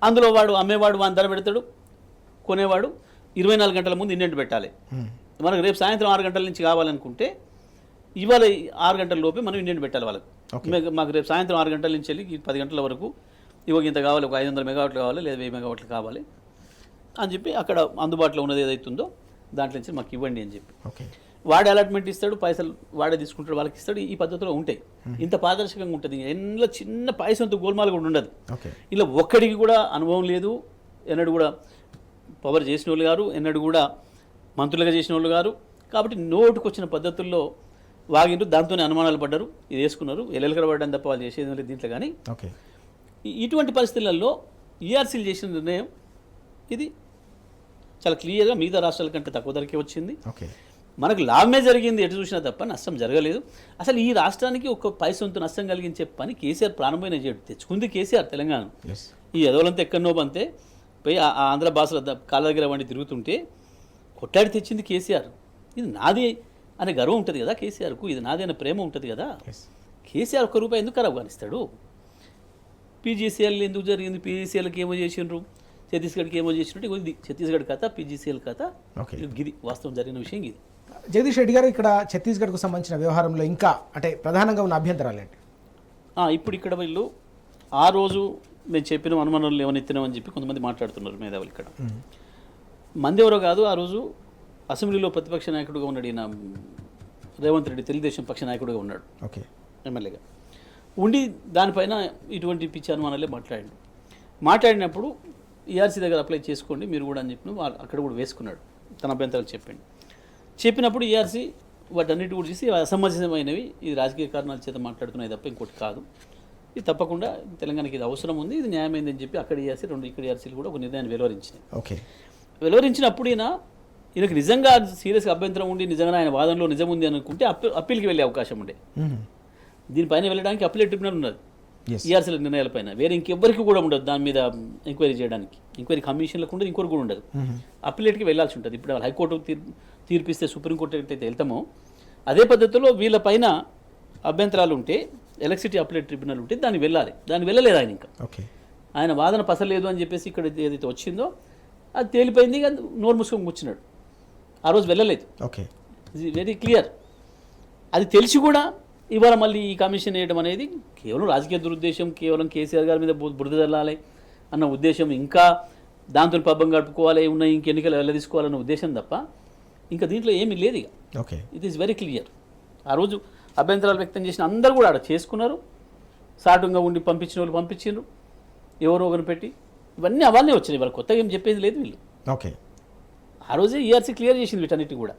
అందులో వాడు అమ్మేవాడు వాని ధర పెడతాడు, కొనేవాడు 24 గంటల ముందు ఇండెంట్ పెట్టాలి. మనకు రేపు సాయంత్రం 6 గంటల నుంచి కావాలనుకుంటే ఇవాళ 6 గంటల లోపే మనం ఇండెంట్ పెట్టాలి వాళ్ళకి. మాకు రేపు సాయంత్రం 6 గంటల నుంచి వెళ్ళి 10 గంటల వరకు ఇవ్వక ఇంత కావాలి, ఒక 500 మెగావాట్లు కావాలి, లేదా 1000 మెగావాట్లు కావాలి అని చెప్పి అక్కడ అందుబాటులో ఉన్నది ఏదైతుందో దాంట్లో నుంచి మాకు ఇవ్వండి అని చెప్పి వాడే అలాట్మెంట్ ఇస్తాడు, పైసలు వాడే తీసుకుంటాడు, వాళ్ళకి ఇస్తాడు. ఈ పద్ధతిలో ఉంటాయి. ఇంత పారదర్శకంగా ఉంటుంది. ఎన్నో చిన్న పైసంతో గోల్మాలు కూడా ఉండదు. ఇలా ఒక్కడికి కూడా అనుభవం లేదు, ఎన్నడూ కూడా పవర్ చేసిన వాళ్ళు గారు, ఎన్నడూ కూడా మంత్రులుగా చేసిన వాళ్ళు గారు. కాబట్టి నోటుకు వచ్చిన పద్ధతుల్లో వాగిండ్రు, దాంతోనే అనుమానాలు పడ్డారు, ఇది వేసుకున్నారు, ఎల్లెలకడ పడ్డాను తప్ప వాళ్ళు చేసేది లేదు దీంట్లో. కానీ ఇటువంటి పరిస్థితులలో ఈఆర్సీలు చేసిన నిర్ణయం ఇది చాలా క్లియర్గా మిగతా రాష్ట్రాల కంటే తక్కువ ధరకే వచ్చింది. మనకు లాభమే జరిగింది ఎటు చూసినా తప్ప నష్టం జరగలేదు. అసలు ఈ రాష్ట్రానికి ఒక పైసంతో నష్టం కలిగించే పని కేసీఆర్ ప్రారంభమైన చేయడు. తెచ్చుకుంది కేసీఆర్ తెలంగాణ. ఈ ఎదవలంతా ఎక్కడనో బంతే పోయి ఆ ఆంధ్ర భాషల కాళ్ళ దగ్గర వండి తిరుగుతుంటే కొట్టాడి తెచ్చింది కేసీఆర్. ఇది నాది అనే గర్వం ఉంటుంది కదా కేసీఆర్కు, ఇది నాది అనే ప్రేమ ఉంటుంది కదా. కేసీఆర్ ₹1 ఎందుకు ఖరాబ్ కానిస్తాడు? పీజీసీఎల్ ఎందుకు జరిగింది, పీజీసీఎల్కి ఏమో చేసిండ్రు, ఛత్తీస్గఢ్కి ఏమో చేసినట్టు ఇది ఛత్తీస్గఢ్ కథ, పీజీసీఎల్ కథ, ఓకే. గిది వాస్తవం జరిగిన విషయం ఇది. జగదీష్ రెడ్డి గారు, ఇక్కడ ఛత్తీస్గఢ్కు సంబంధించిన వ్యవహారంలో ఇంకా అంటే ప్రధానంగా ఉన్న అభ్యంతరాలు ఏంటి? ఇప్పుడు ఇక్కడ వీళ్ళు ఆ రోజు మేము చెప్పిన అనుమానాలు లేవనెత్తినామని చెప్పి కొంతమంది మాట్లాడుతున్నారు మేధావులు. ఇక్కడ మంది ఎవరో కాదు, ఆ రోజు అసెంబ్లీలో ప్రతిపక్ష నాయకుడిగా ఉన్నాడు ఈయన రేవంత్ రెడ్డి, తెలుగుదేశం పక్ష నాయకుడిగా ఉన్నాడు, ఓకే, ఎమ్మెల్యేగా ఉండి దానిపైన ఇటువంటి పిచ్చి అనుమానాలే మాట్లాడినప్పుడు ఈఆర్సీ దగ్గర అప్లై చేసుకోండి మీరు కూడా అని చెప్పిన అక్కడ కూడా వేసుకున్నాడు, తన అభ్యంతరాలు చెప్పినప్పుడు ఈఆర్సీ వాటన్నిటి కూడా చూసి అసమంజసమైనవి, ఇది రాజకీయ కారణాల చేత మాట్లాడుతున్నాయి తప్ప ఇంకోటి కాదు, ఇది తప్పకుండా తెలంగాణకి ఇది అవసరం ఉంది, ఇది న్యాయమైందని చెప్పి అక్కడ ఈఆర్సీ ఇక్కడ ఈఆర్సీలు కూడా ఒక నిర్ణయాన్ని వెలువరించినాయి. ఓకే, వెలువరించినప్పుడు ఈయనకు నిజంగా సీరియస్గా అభ్యంతరం ఉండి నిజంగా ఆయన వాదనలో నిజం ఉంది అనుకుంటే అప్పీల్కి వెళ్ళే అవకాశం ఉండే. దీనిపైన వెళ్ళడానికి అప్పీల్ ట్రిబ్యునల్ ఉన్నది ఈఆర్సీల నిర్ణయాలపైన, వేరే ఇంకెవ్వరికి కూడా ఉండదు దాని మీద ఎంక్వైరీ చేయడానికి, ఎంక్వైరీ కమిషన్లకు ఉండదు, ఇంకొకరు కూడా ఉండదు, అప్పీలేట్కి వెళ్ళాల్సి ఉంటుంది. ఇప్పుడు హైకోర్టు తీర్పిస్తే సుప్రీంకోర్టు అయితే వెళ్తామో అదే పద్ధతిలో వీళ్ళపైన అభ్యంతరాలు ఉంటే ఎలక్ట్రిసిటీ అప్పీలేట్ ట్రిబ్యునల్ ఉంటే దాన్ని వెళ్ళలేదు ఆయన. ఇంకా ఆయన వాదన పసలేదు అని చెప్పేసి ఇక్కడ ఏదైతే వచ్చిందో అది తేలిపోయింది, నోరు మూసుకొని కూర్చున్నాడు, ఆ రోజు వెళ్ళలేదు. ఓకే, ఇది వెరీ క్లియర్. అది తెలిసి కూడా ఇవాళ మళ్ళీ ఈ కమిషన్ వేయడం అనేది కేవలం రాజకీయ దురుద్దేశం, కేవలం కేసీఆర్ గారి మీద బురద చల్లాలి అన్న ఉద్దేశం, ఇంకా దాంతో పబ్బం గడుపుకోవాలి, ఉన్న ఇంకెన్నికలు వెళ్ళదీసుకోవాలన్న ఉద్దేశం తప్ప ఇంకా దీంట్లో ఏమీ లేదు. ఇక okay, it is very clear. ఆ రోజు అభ్యంతరాలు వ్యక్తం చేసిన అందరూ కూడా ఆడ చేసుకున్నారు, సాటుగా ఉండి పంపించిన వాళ్ళు పంపించారు, ఎవరో ఒకరిని పెట్టి, ఇవన్నీ అవన్నీ వచ్చినాయి, వాళ్ళు కొత్తగా ఏం చెప్పేది లేదు వీళ్ళు. ఓకే, ఆ రోజే ఈఆర్సీ క్లియర్ చేసింది వీటన్నిటి కూడా.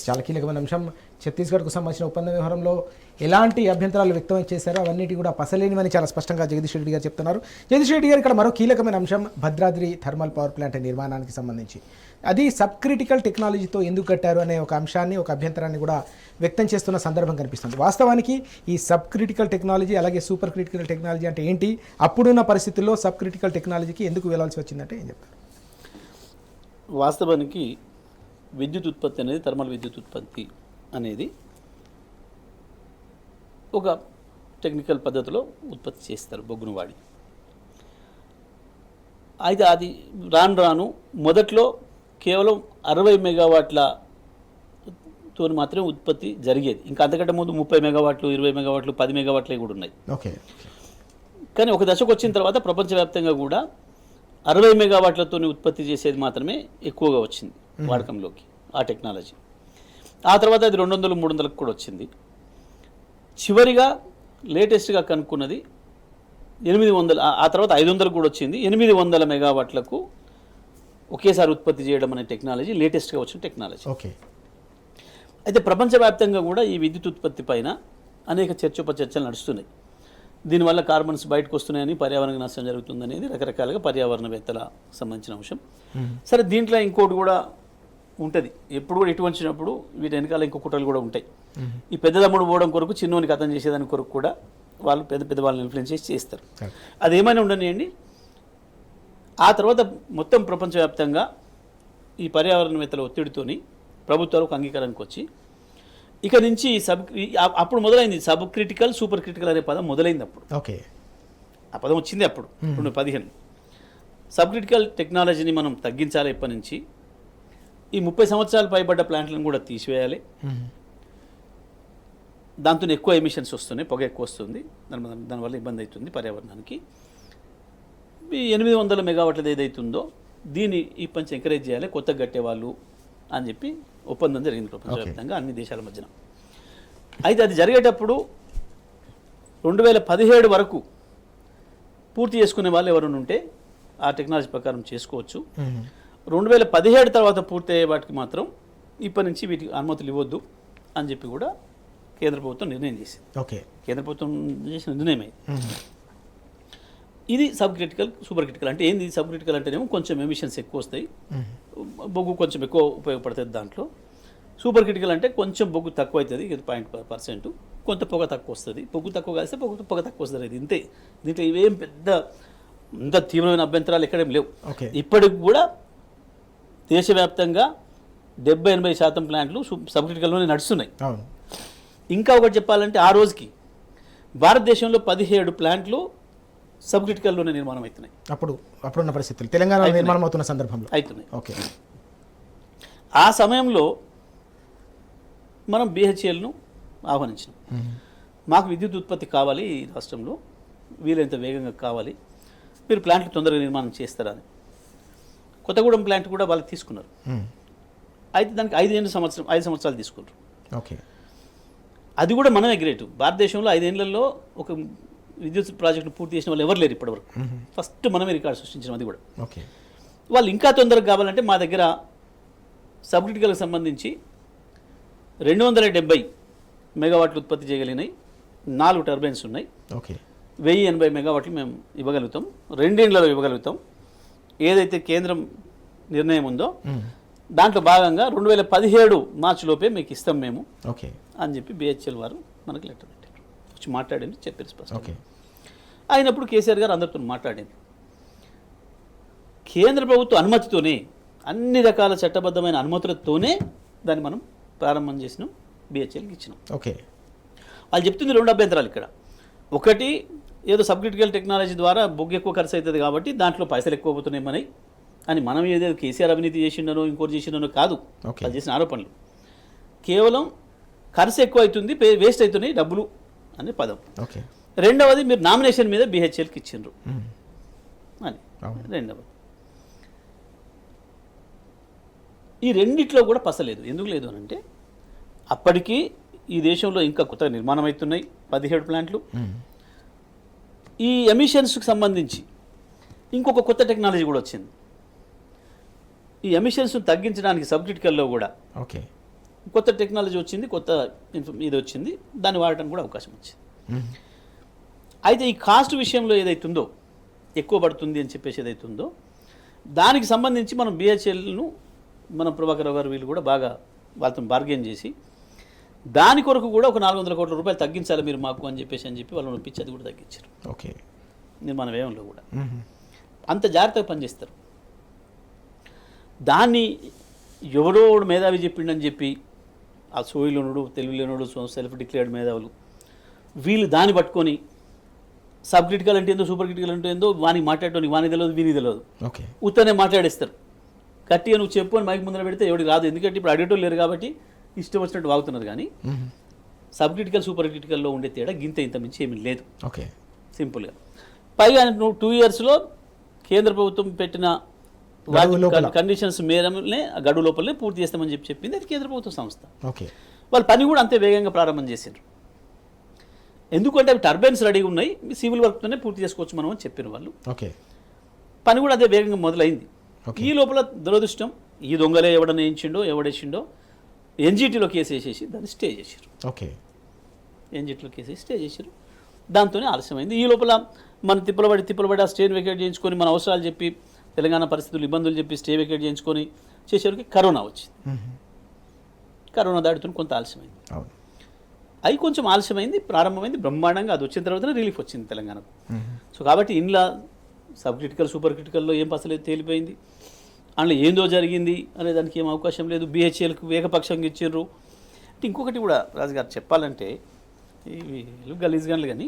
చాలా కీలకమైన అంశం. ఛత్తీస్గఢ్కు సంబంధించిన ఒప్పంద వ్యవహారంలో ఎలాంటి అభ్యంతరాలు వ్యక్తం చేశారో అవన్నిటి కూడా పసలేనివని చాలా స్పష్టంగా జగదీష్ రెడ్డి గారు చెప్తున్నారు. జగదీష్ రెడ్డి గారు, ఇక్కడ మరో కీలకమైన అంశం భద్రాద్రి థర్మల్ పవర్ ప్లాంట్ నిర్మాణానికి సంబంధించి అది సబ్ క్రిటికల్ టెక్నాలజీతో ఎందుకు కట్టారు అనే ఒక అంశాన్ని, ఒక అభ్యంతరాన్ని కూడా వ్యక్తం చేస్తున్న సందర్భం కనిపిస్తుంది. వాస్తవానికి ఈ సబ్ క్రిటికల్ టెక్నాలజీ అలాగే సూపర్ క్రిటికల్ టెక్నాలజీ అంటే ఏంటి, అప్పుడున్న పరిస్థితుల్లో సబ్ క్రిటికల్ టెక్నాలజీకి ఎందుకు వెళ్లాల్సి వచ్చిందంటే ఏం చెప్తారు? వాస్తవానికి విద్యుత్ ఉత్పత్తి అనేది, థర్మల్ విద్యుత్ ఉత్పత్తి అనేది ఒక టెక్నికల్ పద్ధతిలో ఉత్పత్తి చేస్తారు బొగ్గును వాడి. అయితే అది రాను మొదట్లో కేవలం 60 మెగావాట్లతో మాత్రమే ఉత్పత్తి జరిగేది. ఇంకా అంతకంటే ముందు 30 మెగావాట్లు, 20 మెగావాట్లు, 10 మెగావాట్లే కూడా ఉన్నాయి. ఓకే, కానీ ఒక దశకు వచ్చిన తర్వాత ప్రపంచవ్యాప్తంగా కూడా 60 మెగావాట్లతో ఉత్పత్తి చేసేది మాత్రమే ఎక్కువగా వచ్చింది వాడకంలోకి ఆ టెక్నాలజీ. ఆ తర్వాత అది 200, 300కు కూడా వచ్చింది. చివరిగా లేటెస్ట్గా కనుక్కున్నది 800, ఆ తర్వాత 500కు కూడా వచ్చింది. 800 మెగావాట్లకు ఒకేసారి ఉత్పత్తి చేయడం అనే టెక్నాలజీ లేటెస్ట్గా వచ్చిన టెక్నాలజీ. ఓకే, అయితే ప్రపంచవ్యాప్తంగా కూడా ఈ విద్యుత్ ఉత్పత్తి పైన అనేక చర్చలు నడుస్తున్నాయి. దీనివల్ల కార్బన్స్ బయటకు వస్తున్నాయని, పర్యావరణ నష్టం జరుగుతుందనేది రకరకాలుగా పర్యావరణవేత్తల సంబంధించిన అంశం. సరే, దీంట్లో ఇంకోటి కూడా ఉంటుంది, ఎప్పుడు కూడా ఇటు వచ్చినప్పుడు వీటి వెనకాల ఇంకో కుట్రలు కూడా ఉంటాయి. ఈ పెద్ద తమ్ముడు పోవడం కొరకు చిన్నోని కథం చేసేదాని కొరకు కూడా వాళ్ళు పెద్ద వాళ్ళని ఇన్ఫ్లుయెన్స్ చేసి చేస్తారు. అది ఏమైనా ఉండనియండి. ఆ తర్వాత మొత్తం ప్రపంచవ్యాప్తంగా ఈ పర్యావరణవేత్తల ఒత్తిడితోని ప్రభుత్వాలు ఒక అంగీకారానికి వచ్చి ఇక నుంచి అప్పుడు మొదలైంది సబ్ క్రిటికల్, సూపర్ క్రిటికల్ అనే పదం మొదలైంది అప్పుడు. ఓకే, ఆ పదం వచ్చింది అప్పుడు 2015. సబ్ క్రిటికల్ టెక్నాలజీని మనం తగ్గించాలి, ఇప్పటి నుంచి ఈ 30 సంవత్సరాలు పైబడ్డ ప్లాంట్లను కూడా తీసివేయాలి. దాంతో ఎక్కువ ఎమిషన్స్ వస్తున్నాయి, పొగ ఎక్కువ వస్తుంది, దానివల్ల ఇబ్బంది అవుతుంది పర్యావరణానికి. ఈ 800 మెగావాట్లది ఏదైతుందో దీన్ని ఇప్పటి నుంచి ఎంకరేజ్ చేయాలి, కొత్తగా కట్టేవాళ్ళు అని చెప్పి ఒప్పందం జరిగింది ప్రపంచవ్యాప్తంగా అన్ని దేశాల మధ్యన. అయితే అది జరిగేటప్పుడు 2017 వరకు పూర్తి చేసుకునే వాళ్ళు ఎవరైనా ఉంటే ఆ టెక్నాలజీ ప్రకారం చేసుకోవచ్చు. 2017 తర్వాత పూర్తయ్యే వాటికి మాత్రం ఇప్పటి నుంచి వీటికి అనుమతులు ఇవ్వద్దు అని చెప్పి కూడా కేంద్ర ప్రభుత్వం నిర్ణయం చేసింది. ఓకే, కేంద్ర ప్రభుత్వం చేసిన నిర్ణయమే ఇది. సబ్ క్రిటికల్, సూపర్ క్రిటికల్ అంటే ఏంది? సబ్ క్రిటికల్ అంటేనేమో కొంచెం ఎమిషన్స్ ఎక్కువ వస్తాయి, బొగ్గు కొంచెం ఎక్కువ ఉపయోగపడుతుంది దాంట్లో. సూపర్ క్రిటికల్ అంటే కొంచెం బొగ్గు తక్కువ అవుతుంది, 0.5%, కొంత పొగ తక్కువ వస్తుంది. బొగ్గు తక్కువ కలిస్తే పొగ తక్కువ వస్తుంది. అది ఇంతే. దీంట్లో ఇవేం పెద్ద ఇంత తీవ్రమైన అభ్యంతరాలు ఎక్కడేం లేవు. ఇప్పటికి కూడా దేశవ్యాప్తంగా 70-80% ప్లాంట్లు సబ్ క్రిటికల్లోనే నడుస్తున్నాయి. ఇంకా ఒకటి చెప్పాలంటే, ఆ రోజుకి భారతదేశంలో 17 ప్లాంట్లు సబ్ క్రిటికల్లోనే నిర్మాణం అవుతున్నాయి. అప్పుడున్న పరిస్థితులు తెలంగాణ నిర్మాణం అవుతున్న సందర్భంలో అవుతున్నాయి. ఓకే. ఆ సమయంలో మనం BHELను ఆహ్వానించినాం. మాకు విద్యుత్ ఉత్పత్తి కావాలి ఈ రాష్ట్రంలో, వీలైనంత వేగంగా కావాలి, మీరు ప్లాంట్లు తొందరగా నిర్మాణం చేస్తారా అని. కొత్తగూడెం ప్లాంట్ కూడా వాళ్ళు తీసుకున్నారు. అయితే దానికి 5 సంవత్సరాలు తీసుకున్నారు. ఓకే. అది కూడా మనమే గ్రేట్. భారతదేశంలో 5 ఏళ్లలో ఒక విద్యుత్ ప్రాజెక్టును పూర్తి చేసిన వాళ్ళు ఎవరు లేరు ఇప్పటివరకు. ఫస్ట్ మనమే రికార్డు సృష్టించడం. అది కూడా ఓకే. వాళ్ళు ఇంకా తొందరగా కావాలంటే మా దగ్గర సబ్ క్రిటికల్కి సంబంధించి 270 మెగావాట్లు ఉత్పత్తి చేయగలిగినాయి 4 టర్బైన్స్ ఉన్నాయి. ఓకే. 1080 మెగావాట్లు మేము ఇవ్వగలుగుతాం, 2 ఏళ్లలో ఇవ్వగలుగుతాం. ఏదైతే కేంద్రం నిర్ణయం ఉందో దాంట్లో భాగంగా 2017 మార్చి లోపే మీకు ఇస్తాం మేము ఓకే అని చెప్పి BHEL వారు మనకు లెటర్ పెట్టారు. వచ్చి మాట్లాడింది, చెప్పారు స్పష్టంగా. ఓకే. అయినప్పుడు కేసీఆర్ గారు అందరితో మాట్లాడింది. కేంద్ర ప్రభుత్వ అనుమతితోనే, అన్ని రకాల చట్టబద్ధమైన అనుమతులతోనే దాన్ని మనం ప్రారంభం చేసినాం, BHELకి ఇచ్చినాం. ఓకే. వాళ్ళు చెప్తుంది 2 అభ్యంతరాలు ఇక్కడ. ఒకటి, ఏదో సబ్ క్రిటికల్ టెక్నాలజీ ద్వారా బొగ్గు ఎక్కువ ఖర్చు అవుతుంది కాబట్టి దాంట్లో పైసలు ఎక్కువ పోతున్నాయి మనకి అని. మనం ఏదో కేసీఆర్ అవినీతి చేసిండనో ఇంకోటి చేసిండనో కాదు వాళ్ళు చేసిన ఆరోపణలు. కేవలం ఖర్చు ఎక్కువ అవుతుంది, వేస్ట్ అవుతున్నాయి డబ్బులు అనే పదం. ఓకే. రెండవది, మీరు నామినేషన్ మీద BHELకి ఇచ్చిండ్రు అని. రెండవది, ఈ రెండిట్లో కూడా పసలేదు. ఎందుకు లేదు అని అంటే, అప్పటికీ ఈ దేశంలో ఇంకా కొత్తగా నిర్మాణం అవుతున్నాయి 17 ప్లాంట్లు. ఈ ఎమిషన్స్కి సంబంధించి ఇంకొక కొత్త టెక్నాలజీ కూడా వచ్చింది. ఈ ఎమిషన్స్ తగ్గించడానికి సబ్ క్రిటికల్లో కూడా ఓకే కొత్త టెక్నాలజీ వచ్చింది, కొత్త ఇది వచ్చింది, దాన్ని వాడటానికి కూడా అవకాశం వచ్చింది. అయితే ఈ కాస్ట్ విషయంలో ఏదైతుందో, ఎక్కువ పడుతుంది అని చెప్పేసి ఏదైతుందో, దానికి సంబంధించి మనం BHELను మన ప్రభాకర్ రావు గారు వీళ్ళు కూడా బాగా వాళ్ళతో బార్గెన్ చేసి దాని కొరకు కూడా ఒక 400 కోట్ల రూపాయలు తగ్గించాలి మీరు మాకు అని చెప్పి వాళ్ళని ఒప్పించి అది కూడా తగ్గించారు. ఓకే. నిర్మాణ వ్యయంలో కూడా అంత జాగ్రత్తగా పనిచేస్తారు. దాన్ని ఎవరో మేధావి చెప్పిండని చెప్పి ఆ సోయిలోనుడు, తెలివిలోనుడు, సెల్ఫ్ డిక్లేర్డ్ మేధావులు వీళ్ళు దాన్ని పట్టుకొని సబ్ క్రిటికల్ అంటే ఏందో, సూపర్ క్రిటికల్ అంటే ఏందో వానికి మాట్లాడటం వానికి తెలియదు, వీనికి తెలియదు, ఓకే, ఉత్తనే మాట్లాడేస్తారు. గట్టిగా నువ్వు చెప్పు అని మైక్ ముందర పెడితే ఎవరికి రాదు. ఎందుకంటే ఇప్పుడు అడిగేటోళ్ళు లేరు కాబట్టి ఇష్టం వచ్చినట్టు వాగుతున్నారు. కానీ సబ్ క్రిటికల్, సూపర్ క్రిటికల్లో ఉండే తేడా ఇంత మించి ఏమీ లేదు. ఓకే. సింపుల్గా. పైగా నువ్వు 2 ఇయర్స్లో కేంద్ర ప్రభుత్వం పెట్టిన కండిషన్స్ మేరనే గడువు లోపలనే పూర్తి చేస్తామని చెప్పింది అది కేంద్ర ప్రభుత్వ సంస్థ. ఓకే. వాళ్ళు పని కూడా అంతే వేగంగా ప్రారంభం చేశారు. ఎందుకంటే అవి టర్బైన్స్ రెడీగా ఉన్నాయి, సివిల్ వర్క్తోనే పూర్తి చేసుకోవచ్చు మనం అని చెప్పిన వాళ్ళు. ఓకే. పని కూడా అదే వేగంగా మొదలైంది. ఈ లోపల దురదృష్టం, ఈ దొంగలే ఎవడేసిండో NGTలో కేసు వేసేసి దాన్ని స్టే చేశారు. ఓకే. NGTలో కేసు వేసి స్టే చేశారు. దాంతోనే ఆలస్యమైంది. ఈ లోపల మన తిప్పలబడి ఆ స్టేని వెకేట్ చేయించుకొని మన అవసరాలు చెప్పి, తెలంగాణ పరిస్థితులు, ఇబ్బందులు చెప్పి స్టే వెకేట్ చేయించుకొని చేసేవరకు కరోనా వచ్చింది. కరోనా దాడితో కొంత ఆలస్యమైంది. అవి కొంచెం ఆలస్యమైంది, ప్రారంభమైంది బ్రహ్మాండంగా. అది వచ్చిన తర్వాతనే రిలీఫ్ వచ్చింది తెలంగాణకు. సో కాబట్టి ఇంట్లో సబ్ క్రిటికల్, సూపర్ క్రిటికల్లో ఏం పసలేదు, తేలిపోయింది. అందులో ఏందో జరిగింది అనే దానికి ఏం అవకాశం లేదు. BHELకు ఏకపక్షంగా ఇచ్చారు. అంటే ఇంకొకటి కూడా రాజుగారు చెప్పాలంటే, ఇవి గలీజ్ గన్లు కానీ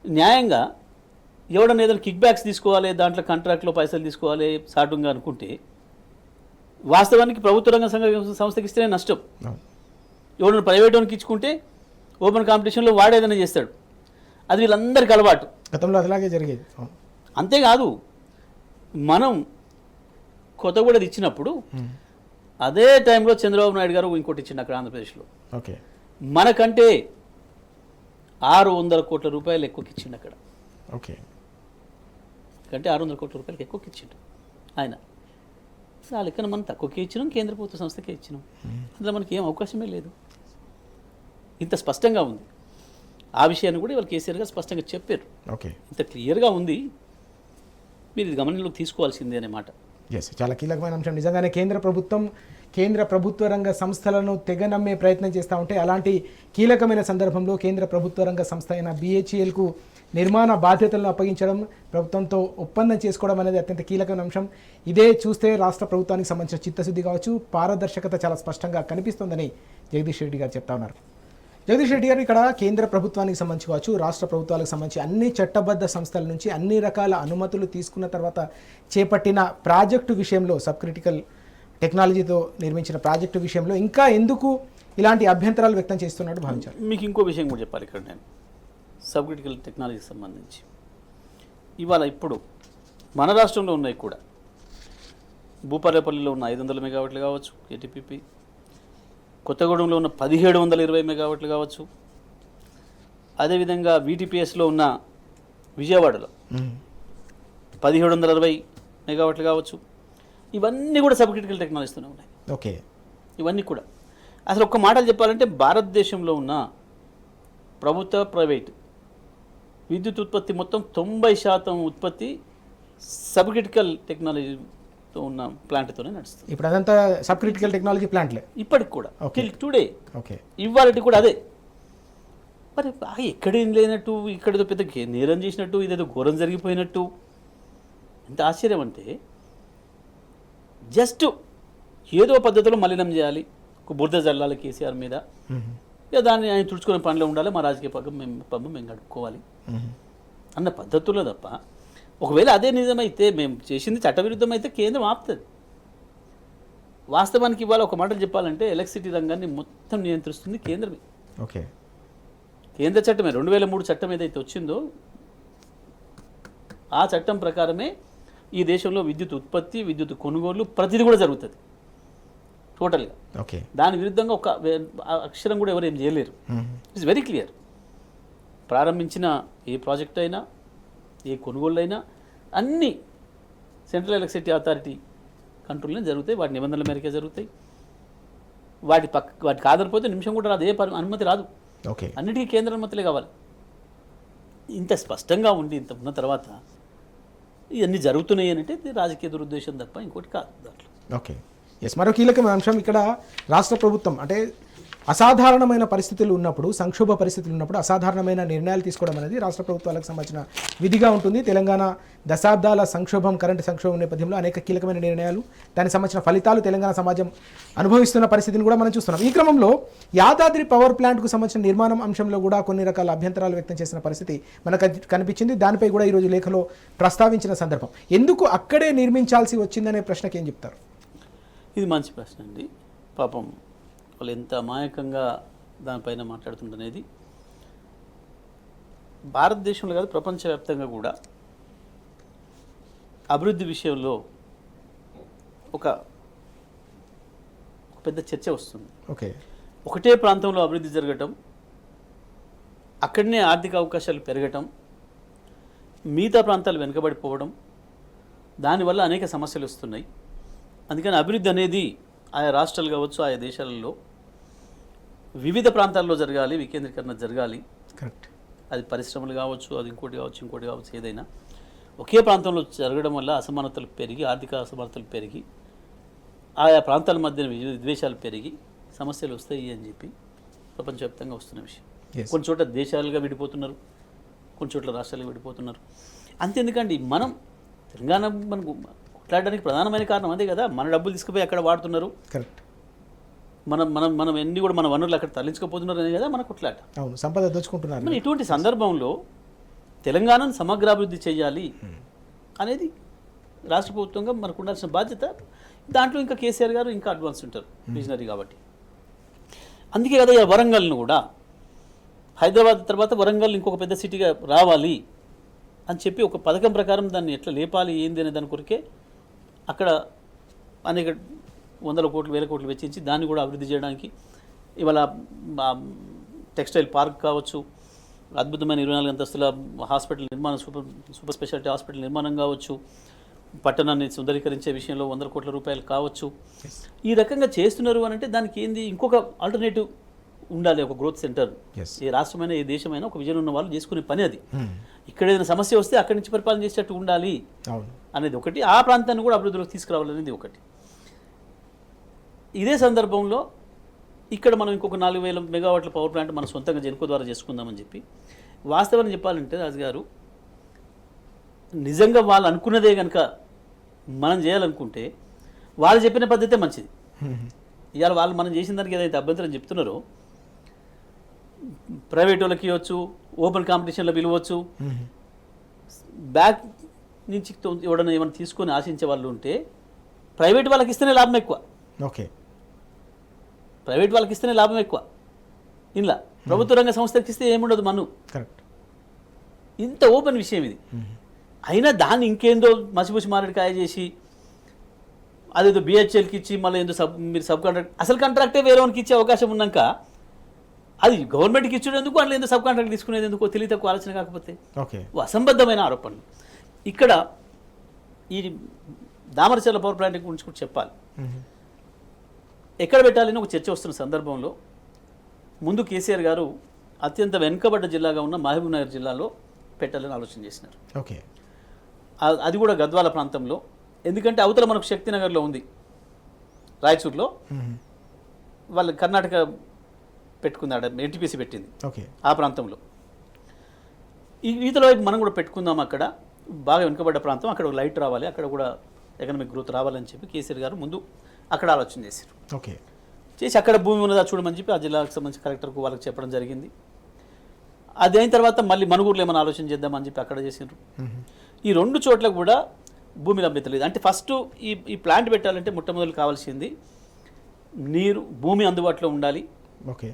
న్యాయంగా ఎవడన్నా ఏదైనా కిక్ బ్యాక్స్ తీసుకోవాలి, దాంట్లో కాంట్రాక్ట్లో పైసలు తీసుకోవాలి సాటుగా అనుకుంటే, వాస్తవానికి ప్రభుత్వ రంగ సంస్థకి ఇస్తేనే నష్టం. ఎవడన్నా ప్రైవేట్ వానికి ఇచ్చుకుంటే ఓపెన్ కాంపిటీషన్లో వాడేదైనా చేస్తాడు. అది వీళ్ళందరికీ అలవాటు. గతంలో అలాగే జరిగేది. అంతేకాదు, మనం కొత్తగూడది ఇచ్చినప్పుడు అదే టైంలో చంద్రబాబు నాయుడు గారు ఇంకోటి ఇచ్చిండు అక్కడ ఆంధ్రప్రదేశ్లో. ఓకే. మనకంటే 600 కోట్ల రూపాయలు ఎక్కువకి ఇచ్చిండు అక్కడ. ఓకే. కంటే 600 కోట్ల రూపాయలకి ఎక్కువకి ఇచ్చిండు ఆయన. ఆ లెక్కన మనం తక్కువకే ఇచ్చినాం, కేంద్ర ప్రభుత్వ సంస్థకే ఇచ్చినాం. అందులో మనకి ఏం అవకాశమే లేదు. ఇంత స్పష్టంగా ఉంది. ఆ విషయాన్ని కూడా ఇవాళ కేసీఆర్ గారు స్పష్టంగా చెప్పారు. ఓకే. ఇంత క్లియర్గా ఉంది, మీరు ఇది గమనంలోకి తీసుకోవాల్సిందే అనే మాట. ఎస్, చాలా కీలకమైన అంశం. నిజంగానే కేంద్ర ప్రభుత్వ రంగ సంస్థలను తెగ నమ్మే ప్రయత్నం చేస్తూ ఉంటే, అలాంటి కీలకమైన సందర్భంలో కేంద్ర ప్రభుత్వ రంగ సంస్థ అయిన BHELకు నిర్మాణ బాధ్యతలను అప్పగించడం, ప్రభుత్వంతో ఒప్పందం చేసుకోవడం అనేది అత్యంత కీలకమైన అంశం. ఇదే చూస్తే రాష్ట్ర ప్రభుత్వానికి సంబంధించిన చిత్తశుద్ధి కావచ్చు, పారదర్శకత చాలా స్పష్టంగా కనిపిస్తోందని జగదీష్ రెడ్డి గారు చెప్తా ఉన్నారు. జగదీష్ రెడ్డి గారు, ఇక్కడ కేంద్ర ప్రభుత్వానికి సంబంధించి కావచ్చు, రాష్ట్ర ప్రభుత్వాలకు సంబంధించి అన్ని చట్టబద్ధ సంస్థల నుంచి అన్ని రకాల అనుమతులు తీసుకున్న తర్వాత చేపట్టిన ప్రాజెక్టు విషయంలో, సబ్ క్రిటికల్ టెక్నాలజీతో నిర్మించిన ప్రాజెక్టు విషయంలో ఇంకా ఎందుకు ఇలాంటి అభ్యంతరాలు వ్యక్తం చేస్తున్నట్టు భావించారు? మీకు ఇంకో విషయం కూడా చెప్పాలి ఇక్కడ నేను, సబ్ క్రిటికల్ టెక్నాలజీకి సంబంధించి ఇవాళ ఇప్పుడు మన రాష్ట్రంలో ఉన్నాయి కూడా. భూపాలపల్లిలో ఉన్న 500 మెగావాట్లు కావచ్చు కేటీపీపీ, కొత్తగూడెంలో ఉన్న 1720 మెగావాట్లు కావచ్చు, అదేవిధంగా వీటీపీఎస్లో ఉన్న విజయవాడలో 1760 మెగావాట్లు కావచ్చు. ఇవన్నీ కూడా సబ్ క్రిటికల్ టెక్నాలజీతోనే ఉన్నాయి. ఓకే, ఇవన్నీ కూడా అసలు ఒక్క మాటలు చెప్పాలంటే భారతదేశంలో ఉన్న ప్రభుత్వ ప్రైవేట్ విద్యుత్ ఉత్పత్తి మొత్తం 90% ఉత్పత్తి సబ్ క్రిటికల్ టెక్నాలజీతో ఉన్న ప్లాంట్తోనే నడుస్తుంది. ఇప్పుడు అదంతా సబ్ క్రిటికల్ టెక్నాలజీ ప్లాంట్లే ఇప్పటికి కూడా టుడే. ఓకే, ఇవాళకి కూడా అదే. మరి ఎక్కడేం లేనట్టు, ఇక్కడేదో పెద్ద నేరం చేసినట్టు, ఇదేదో ఘోరం జరిగిపోయినట్టు. ఎంత ఆశ్చర్యం అంటే జస్ట్ ఏదో పద్ధతిలో మలినం చేయాలి, ఒక బురద జల్లాలి కేసీఆర్ మీద, ఇక దాన్ని ఆయన తుడుచుకునే పనిలో ఉండాలి, మా రాజకీయ పబ్బం మేము గడుపుకోవాలి అన్న పద్ధతుల్లో తప్ప, ఒకవేళ అదే నిజమైతే, మేము చేసింది చట్టవిరుద్ధం అయితే కేంద్రం ఆపుతుంది. వాస్తవానికి ఇవాళ ఒక మాటలు చెప్పాలంటే ఎలక్ట్రిసిటీ రంగాన్ని మొత్తం నియంత్రిస్తుంది కేంద్రమే. ఓకే, కేంద్ర చట్టమే 2003 చట్టం ఏదైతే వచ్చిందో ఆ చట్టం ప్రకారమే ఈ దేశంలో విద్యుత్ ఉత్పత్తి, విద్యుత్ కొనుగోలు ప్రతిదీ కూడా జరుగుతుంది టోటల్గా. ఓకే, దాని విరుద్ధంగా ఒక అక్షరం కూడా ఎవరు ఏం చేయలేరు. It's very clear. ప్రారంభించిన ఏ ప్రాజెక్ట్ అయినా, ఏ కొనుగోళ్ళు అయినా అన్నీ సెంట్రల్ ఎలక్ట్రిసిటీ అథారిటీ కంట్రోల్నే జరుగుతాయి, వాటి నిబంధనల మేరకే జరుగుతాయి. వాటికి ఆధారపోతే నిమిషం కూడా రాదు, ఏ అనుమతి రాదు. ఓకే, అన్నిటికీ కేంద్ర అనుమతులే కావాలి. ఇంత స్పష్టంగా ఉండి ఇంత ఉన్న తర్వాత ఇవన్నీ జరుగుతున్నాయి అంటే ఇది రాజకీయ దురుద్దేశం తప్ప ఇంకోటి కాదు దాంట్లో. Okay, yes. మరో కీలకమైన అంశం ఇక్కడ రాష్ట్ర ప్రభుత్వం అంటే అసాధారణమైన పరిస్థితులు ఉన్నప్పుడు, సంక్షోభ పరిస్థితులు ఉన్నప్పుడు అసాధారణమైన నిర్ణయాలు తీసుకోవడం అనేది రాష్ట్ర ప్రభుత్వాలకు సంబంధించిన విధిగా ఉంటుంది. తెలంగాణ దశాబ్దాల సంక్షోభం, కరెంటు సంక్షోభం నేపథ్యంలో అనేక కీలకమైన నిర్ణయాలు, దానికి సంబంధించిన ఫలితాలు తెలంగాణ సమాజం అనుభవిస్తున్న పరిస్థితిని కూడా మనం చూస్తున్నాం. ఈ క్రమంలో యాదాద్రి పవర్ ప్లాంట్కు సంబంధించిన నిర్మాణం అంశంలో కూడా కొన్ని రకాల అభ్యంతరాలు వ్యక్తం చేసిన పరిస్థితి మనకు కనిపించింది. దానిపై కూడా ఈరోజు లేఖలో ప్రస్తావించిన సందర్భం. ఎందుకు అక్కడే నిర్మించాల్సి వచ్చిందనే ప్రశ్నకి ఏం చెప్తారు? ఇది మంచి ప్రశ్న అండి. పాపం వాళ్ళు ఎంత అమాయకంగా దానిపైన మాట్లాడుతుందనేది భారతదేశంలో కాదు ప్రపంచవ్యాప్తంగా కూడా అభివృద్ధి విషయంలో ఒక పెద్ద చర్చ వస్తుంది. ఓకే, ఒకటే ప్రాంతంలో అభివృద్ధి జరగటం, అక్కడనే ఆర్థిక అవకాశాలు పెరగటం, మిగతా ప్రాంతాలు వెనుకబడిపోవడం, దానివల్ల అనేక సమస్యలు వస్తున్నాయి. అందుకని అభివృద్ధి అనేది ఆయా రాష్ట్రాలు కావచ్చు, ఆయా దేశాలలో వివిధ ప్రాంతాల్లో జరగాలి, వికేంద్రీకరణ జరగాలి. కరెక్ట్. అది పరిశ్రమలు కావచ్చు, అది ఇంకోటి కావచ్చు, ఏదైనా ఒకే ప్రాంతంలో జరగడం వల్ల అసమానతలు పెరిగి, ఆర్థిక అసమానతలు పెరిగి, ఆయా ప్రాంతాల మధ్యన విద్వేషాలు పెరిగి సమస్యలు వస్తాయి అని చెప్పి ప్రపంచవ్యాప్తంగా వస్తున్న విషయం. కొన్ని చోట్ల దేశాలుగా విడిపోతున్నారు, కొన్ని చోట్ల రాష్ట్రాలుగా విడిపోతున్నారు. అంతెందుకండి, మనం తెలంగాణ మనకు కొట్లాడడానికి ప్రధానమైన కారణం అదే కదా. మన డబ్బులు తీసుకుపోయి అక్కడ వాడుతున్నారు. కరెక్ట్. మనం ఎన్ని కూడా మన వనరులు అక్కడ తరలించుకోపోతున్నారు అనే కదా మన కొట్లాట. అవును, సంపద దోచుకుంటున్నారు. మరి ఇటువంటి సందర్భంలో తెలంగాణను సమగ్రాభివృద్ధి చేయాలి అనేది రాష్ట్ర ప్రభుత్వంగా మనకు ఉండాల్సిన బాధ్యత. దాంట్లో ఇంకా కేసీఆర్ గారు ఇంకా అడ్వాన్స్ ఉంటారు, విజనరీ కాబట్టి. అందుకే కదా ఈ వరంగల్ను కూడా హైదరాబాద్ తర్వాత వరంగల్ ఇంకొక పెద్ద సిటీగా రావాలి అని చెప్పి ఒక పథకం ప్రకారం దాన్ని ఎట్లా లేపాలి ఏంది అనే దాని కొరకే అక్కడ అనేక 100 కోట్లు 1000 కోట్లు వెచ్చించి దాన్ని కూడా అభివృద్ధి చేయడానికి ఇవాళ టెక్స్టైల్ పార్క్ కావచ్చు, అద్భుతమైన 24 అంతస్తుల హాస్పిటల్ నిర్మాణం, సూపర్ స్పెషాలిటీ హాస్పిటల్ నిర్మాణం కావచ్చు, పట్టణాన్ని సుందరీకరించే విషయంలో 100 కోట్ల రూపాయలు కావచ్చు. ఈ రకంగా చేస్తున్నారు అని అంటే దానికి ఏంది, ఇంకొక ఆల్టర్నేటివ్ ఉండాలి, ఒక గ్రోత్ సెంటర్. ఏ రాష్ట్రమైనా ఏ దేశమైనా ఒక విజన్ ఉన్న వాళ్ళు చేసుకునే పని అది. ఇక్కడ ఏదైనా సమస్య వస్తే అక్కడి నుంచి పరిపాలన చేసేటట్టు ఉండాలి అనేది ఒకటి, ఆ ప్రాంతాన్ని కూడా అభివృద్ధిలోకి తీసుకురావాలనేది ఒకటి. ఇదే సందర్భంలో ఇక్కడ మనం ఇంకొక 4000 మెగావాట్ల పవర్ ప్లాంట్ మన సొంతంగా జెన్కో ద్వారా చేసుకుందామని చెప్పి, వాస్తవాన్ని చెప్పాలంటే రాజుగారు, నిజంగా వాళ్ళు అనుకున్నదే కనుక మనం చేయాలనుకుంటే వాళ్ళు చెప్పిన పద్ధతే మంచిది. ఇవాళ వాళ్ళు మనం చేసిన దానికి ఏదైతే అభ్యంతరం చెప్తున్నారో, ప్రైవేట్ వాళ్ళకి ఇవ్వచ్చు, ఓపెన్ కాంపిటీషన్లో పిలవచ్చు. బ్యాక్ నుంచి ఎవడన్నా ఏమైనా తీసుకొని ఆశించే వాళ్ళు ఉంటే ప్రైవేట్ వాళ్ళకి ఇస్తేనే లాభం ఎక్కువ. ఓకే, ప్రైవేట్ వాళ్ళకి ఇస్తేనే లాభం ఎక్కువ. ఇలా ప్రభుత్వ రంగ సంస్థకి ఇస్తే ఏముండదు మన్ను. కరెక్ట్. ఇంత ఓపెన్ విషయం ఇది. అయినా దాన్ని ఇంకేందో మసిపూసి మారేడుకాయ చేసి అదేదో బిహెచ్ఎల్కి ఇచ్చి మళ్ళీ ఏందో మీరు సబ్ కాంట్రాక్ట్, అసలు కాంట్రాక్టే వేరే వానికి ఇచ్చే అవకాశం ఉన్నాక అది గవర్నమెంట్కి ఇచ్చేందుకు అట్లా ఎందుకు సబ్ కాంట్రాక్ట్ తీసుకునేది ఎందుకో తెలియ తక్కువ ఆలోచన కాకపోతే ఓకే, అసంబద్ధమైన ఆరోపణలు. ఇక్కడ ఈ దామరచర్ల పవర్ ప్లాంట్ గురించి కూడా చెప్పాలి. ఎక్కడ పెట్టాలని ఒక చర్చ వస్తున్న సందర్భంలో ముందు కేసీఆర్ గారు అత్యంత వెనుకబడ్డ జిల్లాగా ఉన్న మహబూబ్ నగర్ జిల్లాలో పెట్టాలని ఆలోచన చేసినారు. ఓకే, అది కూడా గద్వాల ప్రాంతంలో. ఎందుకంటే అవతల మనకు శక్తినగర్లో ఉంది, రాయచూర్లో వాళ్ళు కర్ణాటక పెట్టుకుందాడ, ఎన్టీపీసీ పెట్టింది ఓకే, ఆ ప్రాంతంలో. ఈతల వైపు మనం కూడా పెట్టుకుందాం, అక్కడ బాగా వెనుకబడ్డ ప్రాంతం, అక్కడ లైట్ రావాలి, అక్కడ కూడా ఎకనామిక్ గ్రోత్ రావాలని చెప్పి కేసీఆర్ గారు ముందు అక్కడ ఆలోచన చేశారు. ఓకే, చేసి అక్కడ భూమి ఉన్నదా చూడమని చెప్పి ఆ జిల్లాకు సంబంధించిన కలెక్టర్కు వాళ్ళకి చెప్పడం జరిగింది. అది అయిన తర్వాత మళ్ళీ మనుగూరులో ఏమైనా ఆలోచన చేద్దామని చెప్పి అక్కడ చేసినారు. ఈ రెండు చోట్ల కూడా భూమి లభ్యత లేదు. అంటే ఫస్ట్ ఈ ప్లాంట్ పెట్టాలంటే మొట్టమొదటి కావాల్సింది నీరు, భూమి అందుబాటులో ఉండాలి, ఓకే,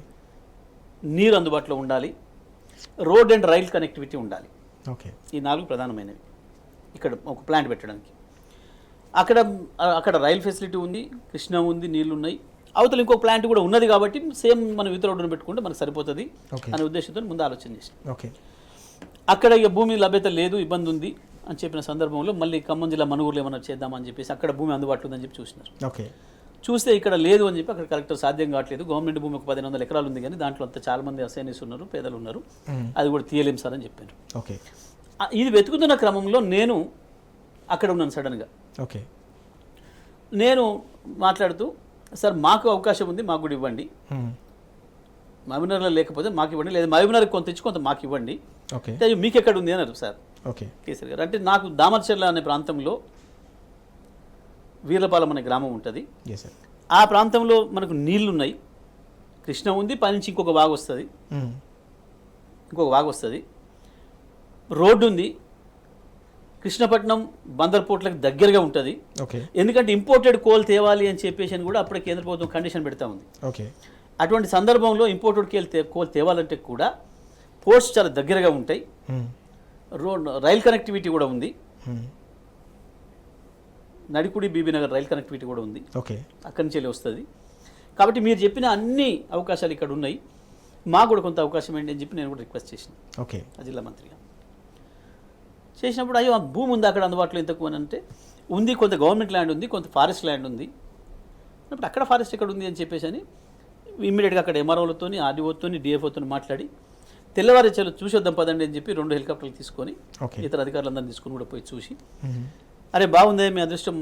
నీరు అందుబాటులో ఉండాలి, రోడ్ అండ్ రైల్ కనెక్టివిటీ ఉండాలి. ఓకే, ఈ 4 ప్రధానమైనవి ఇక్కడ ఒక ప్లాంట్ పెట్టడానికి. అక్కడ రైల్ ఫెసిలిటీ ఉంది, కృష్ణ ఉంది, నీళ్లు ఉన్నాయి, అవతల ఇంకో ప్లాంట్ కూడా ఉన్నది కాబట్టి సేమ్ మనం ఇతర రోడ్డును పెట్టుకుంటే మనకు సరిపోతుంది అనే ఉద్దేశంతో ముందు ఆలోచన చేసాం. ఓకే, అక్కడ ఇక భూమి లభ్యత లేదు, ఇబ్బంది ఉంది అని చెప్పిన సందర్భంలో మళ్ళీ ఖమ్మం జిల్లా మనుగూరులో ఏమన్నా చేద్దామని చెప్పేసి అక్కడ భూమి అందుబాటులో ఉందని చెప్పి చూసినారు. ఓకే, చూస్తే ఇక్కడ లేదు అని చెప్పి అక్కడ కలెక్టర్ సాధ్యం కావట్లేదు, గవర్నమెంట్ భూమి ఒక 1500 ఎకరాలు ఉంది కానీ దాంట్లో అంతా చాలా మంది అసైనీస్ ఉన్నారు, పేదలు ఉన్నారు, అది కూడా తీయలేం సార్ అని చెప్పారు. ఓకే, ఇది వెతుకుతున్న క్రమంలో నేను అక్కడ ఉన్నాను సడన్గా. ఓకే, నేను మాట్లాడుతూ సార్ మాకు అవకాశం ఉంది, మాకు కూడా ఇవ్వండి, మహబూబ్నగర్లో లేకపోతే మాకు ఇవ్వండి, లేదా మహబూబ్నగర్ కొంత ఇచ్చి కొంత మాకు ఇవ్వండి, ఓకే, మీకు ఎక్కడ ఉంది అన్నారు సార్. ఓకే, కేసీఆర్ గారు అంటే నాకు దామరచర్ల అనే ప్రాంతంలో వీర్లపాలెం అనే గ్రామం ఉంటుంది. ఆ ప్రాంతంలో మనకు నీళ్లు ఉన్నాయి, కృష్ణ ఉంది, పైనుంచి ఇంకొక వాగు వస్తుంది, రోడ్డు ఉంది, కృష్ణపట్నం బందర్ పోర్ట్లకు దగ్గరగా ఉంటుంది. ఎందుకంటే ఇంపోర్టెడ్ కోల్ తేవాలి అని చెప్పేసి అని కూడా అప్పుడే కేంద్ర ప్రభుత్వం కండిషన్ పెడతా ఉంది. అటువంటి సందర్భంలో ఇంపోర్టెడ్ కోల్ తేవాలంటే కూడా పోర్ట్స్ చాలా దగ్గరగా ఉంటాయి, రైల్ కనెక్టివిటీ కూడా ఉంది, నడికుడి బీబీనగర్ రైల్ కనెక్టివిటీ కూడా ఉంది, అక్కడి నుంచి వెళ్ళి వస్తుంది. కాబట్టి మీరు చెప్పిన అన్ని అవకాశాలు ఇక్కడ ఉన్నాయి, మాకు కూడా కొంత అవకాశం ఏంటి అని చెప్పి నేను కూడా రిక్వెస్ట్ చేసిన ఆ జిల్లా మంత్రిగా. చేసినప్పుడు అయ్యో ఆ భూమి ఉంది అక్కడ అందుబాటులో ఎంతకు అని అంటే ఉంది, కొంత గవర్నమెంట్ ల్యాండ్ ఉంది, కొంత ఫారెస్ట్ ల్యాండ్ ఉంది. అప్పుడు అక్కడ ఫారెస్ట్ ఎక్కడ ఉంది అని చెప్పేసి అని ఇమ్మీడియట్గా అక్కడ ఎంఆర్ఓలతో, ఆర్డీఓతో, డిఎఫ్ఓతో మాట్లాడి తెల్లవారి చూసేద్దాం పదండి అని చెప్పి 2 హెలికాప్టర్లు తీసుకొని ఇతర అధికారులందరినీ తీసుకొని కూడా పోయి చూసి, అరే బాగుందే, మీ అదృష్టం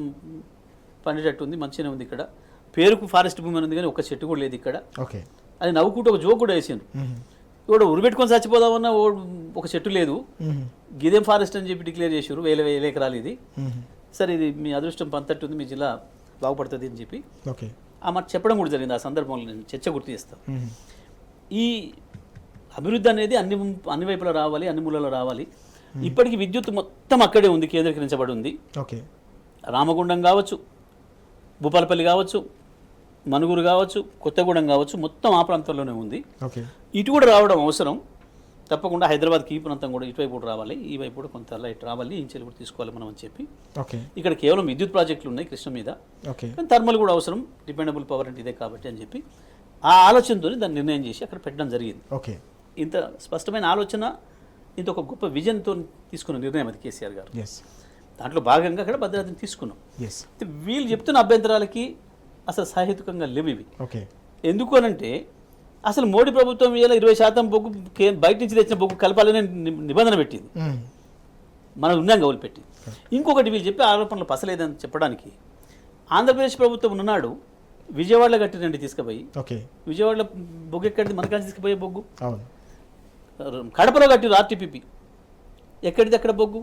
పండేటట్టు ఉంది, మంచిగానే ఉంది, ఇక్కడ పేరుకు ఫారెస్ట్ భూమి అని ఉంది కానీ ఒక చెట్టు కూడా లేదు ఇక్కడ అది నవ్వుకుంటూ ఒక జోక్ కూడా వేసాను. ఇప్పుడు ఉరిపెట్టుకొని చచ్చిపోదామన్నా ఒక చెట్టు లేదు, గిదేం ఫారెస్ట్ అని చెప్పి డిక్లేర్ చేశారు, 1000 ఎకరాలు ఇది, సరే ఇది మీ అదృష్టం పంతట్టు ఉంది, మీ జిల్లా బాగుపడుతుంది అని చెప్పి ఆ మాట చెప్పడం కూడా జరిగింది. ఆ సందర్భంలో నేను చర్చ గుర్తు చేస్తాను. ఈ అభివృద్ధి అనేది అన్ని వైపులా రావాలి, అన్ని మూలలో రావాలి. ఇప్పటికీ విద్యుత్ మొత్తం అక్కడే ఉంది, కేంద్రీకరించబడి ఉంది. రామగుండం కావచ్చు, భూపాలపల్లి కావచ్చు, మనుగురు కావచ్చు, కొత్తగూడెం కావచ్చు, మొత్తం ఆ ప్రాంతంలోనే ఉంది. ఇటు కూడా రావడం అవసరం తప్పకుండా. హైదరాబాద్కి ఈ ప్రాంతం కూడా ఇటువైపు కూడా రావాలి, ఈ వైపు కూడా కొంత లైట్ రావాలి, ఇంచెలు కూడా తీసుకోవాలి మనం అని చెప్పి ఇక్కడ కేవలం విద్యుత్ ప్రాజెక్టులు ఉన్నాయి కృష్ణ మీద, కానీ థర్మల్ కూడా అవసరం, డిపెండబుల్ పవర్ అంటే ఇదే కాబట్టి అని చెప్పి ఆ ఆలోచనతో దాన్ని నిర్ణయం చేసి అక్కడ పెట్టడం జరిగింది. ఇంత స్పష్టమైన ఆలోచన, ఇంత ఒక గొప్ప విజన్తో తీసుకున్న నిర్ణయం అది కేసీఆర్ గారు. దాంట్లో భాగంగా అక్కడ భద్రాద్రిని తీసుకున్నాం. వీళ్ళు చెప్తున్న అభ్యంతరాలకి అసలు సహేతుకంగా లేవు ఇవి. ఎందుకు అనంటే అసలు మోడీ ప్రభుత్వం ఇలా 20% బొగ్గు బయట నుంచి తెచ్చిన బొగ్గు కలపాలని నిబంధన పెట్టింది, మనం ఉన్నాం గౌలు పెట్టి. ఇంకొకటి వీళ్ళు చెప్పే ఆరోపణలు పసలేదని చెప్పడానికి ఆంధ్రప్రదేశ్ ప్రభుత్వం ఉన్నాడు విజయవాడలో కట్టినండి తీసుకుపోయి, విజయవాడలో బొగ్గు ఎక్కడిది, మనకాంచి తీసుకుపోయే బొగ్గు కడపలో కట్టిరు ఆర్టీపీపీ, ఎక్కడిది అక్కడ బొగ్గు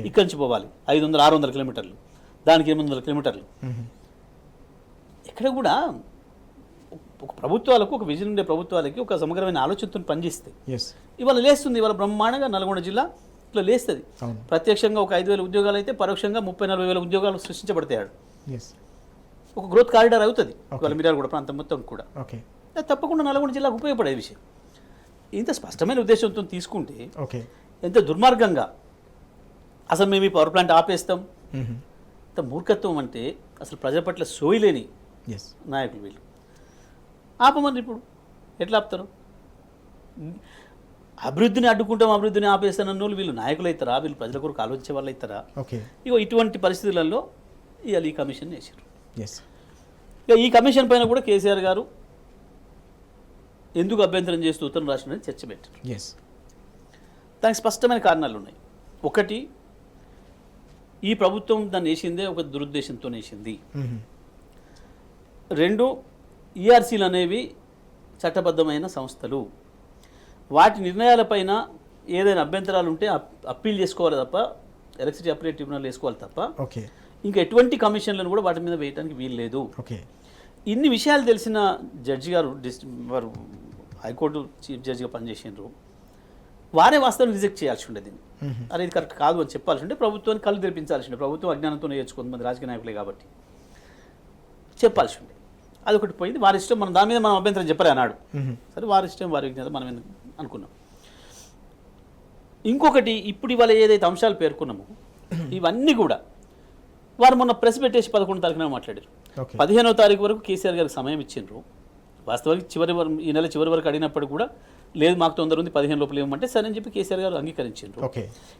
ఇక్కడి నుంచి పోవాలి 500-600 కిలోమీటర్లు, దానికి 800 కిలోమీటర్లు. ఇక్కడ కూడా ఒక ప్రభుత్వాలకు, ఒక విజన్ ఉండే ప్రభుత్వాలకి ఒక సమగ్రమైన ఆలోచనతో పనిచేస్తాయి. ఎస్, ఇవాళ లేస్తుంది, ఇవాళ బ్రహ్మాండంగా నల్గొండ జిల్లా ఇట్లా లేస్తుంది. అవును, ప్రత్యక్షంగా ఒక 5,000 ఉద్యోగాలు అయితే పరోక్షంగా 30,000-40,000 ఉద్యోగాలు సృష్టించబడతాయి. ఎస్, ఒక గ్రోత్ కారిడార్ అవుతుంది ఇవాళ మిర్యాలగూడ ప్రాంతం మొత్తం కూడా. ఓకే, అది తప్పకుండా నల్గొండ జిల్లాకు ఉపయోగపడే విషయం. ఇంత స్పష్టమైన ఉద్దేశంతో తీసుకుంటే ఓకే, ఎంత దుర్మార్గంగా అసలు మేము ఈ పవర్ ప్లాంట్ ఆపేస్తాం, ఇంత మూర్ఖత్వం అంటే అసలు ప్రజల పట్ల సోయలేని ఎస్, నాయకులు వీళ్ళు. ఆపమని ఇప్పుడు ఎట్లా ఆపుతారు? అభివృద్ధిని అడ్డుకుంటాం, అభివృద్ధిని ఆపేస్తానన్న వాళ్ళు వీళ్ళు నాయకులు అవుతారా? వీళ్ళు ప్రజల కొరకు ఆలోచించే వాళ్ళు అవుతారా? ఓకే, ఇగో ఇటువంటి పరిస్థితులలో ఇవాళ ఈ కమిషన్ వేసారు. ఎస్, ఇక ఈ కమిషన్ పైన కూడా కేసీఆర్ గారు ఎందుకు అభ్యంతరం చేస్తూ ఉత్తరం రాష్ట్రాన్ని చర్చ పెట్టారు. ఎస్, దానికి స్పష్టమైన కారణాలు ఉన్నాయి. ఒకటి, ఈ ప్రభుత్వం దాన్ని వేసిందే ఒక దురుద్దేశంతో వేసింది. రెండు, ఈఆర్సీలు అనేవి చట్టబద్ధమైన సంస్థలు, వాటి నిర్ణయాలపైన ఏదైనా అభ్యంతరాలు ఉంటే అప్పీల్ చేసుకోవాలి తప్ప, ఎలక్ట్రిసిటీ అప్పీల్ ట్రిబ్యునల్ వేసుకోవాలి తప్ప ఓకే, ఇంకా ఎటువంటి కమిషన్లను కూడా వాటి మీద వేయడానికి వీలు లేదు. ఓకే, ఇన్ని విషయాలు తెలిసిన జడ్జి గారు, వారు హైకోర్టు చీఫ్ జడ్జిగా పనిచేసినారు, వారే వాస్తవం రిజెక్ట్ చేయాల్సి ఉండేది. అరే ఇది కరెక్ట్ కాదు అని చెప్పాల్సి ఉంటే ప్రభుత్వాన్ని కళ్ళు తెరిపించాల్సి ఉండే. ప్రభుత్వం అజ్ఞానంతో నేర్చుకుంది, మంది రాజకీయ నాయకులే కాబట్టి చెప్పాల్సి ఉండే. అదొకటి పోయింది. వారి ఇష్టం, మనం దాని మీద మనం అభ్యంతరం చెప్పలే అన్నాడు. సరే, వారి ఇష్టం, వారి విజ్ఞత, మనం అనుకున్నాం. ఇంకొకటి, ఇప్పుడు ఇవాళ ఏదైతే అంశాలు పేర్కొన్నామో ఇవన్నీ కూడా వారు మొన్న ప్రెస్ పెట్టేసి 11 తారీఖున మాట్లాడారు. 15వ తారీఖు వరకు కేసీఆర్ గారికి సమయం ఇచ్చిండ్రు. వాస్తవానికి ఈ నెల చివరి వరకు అడిగినప్పుడు కూడా లేదు మాకు తొందర ఉంది 15 లోపల ఇవ్వమంటే సరే అని చెప్పి కేసీఆర్ గారు అంగీకరించారు.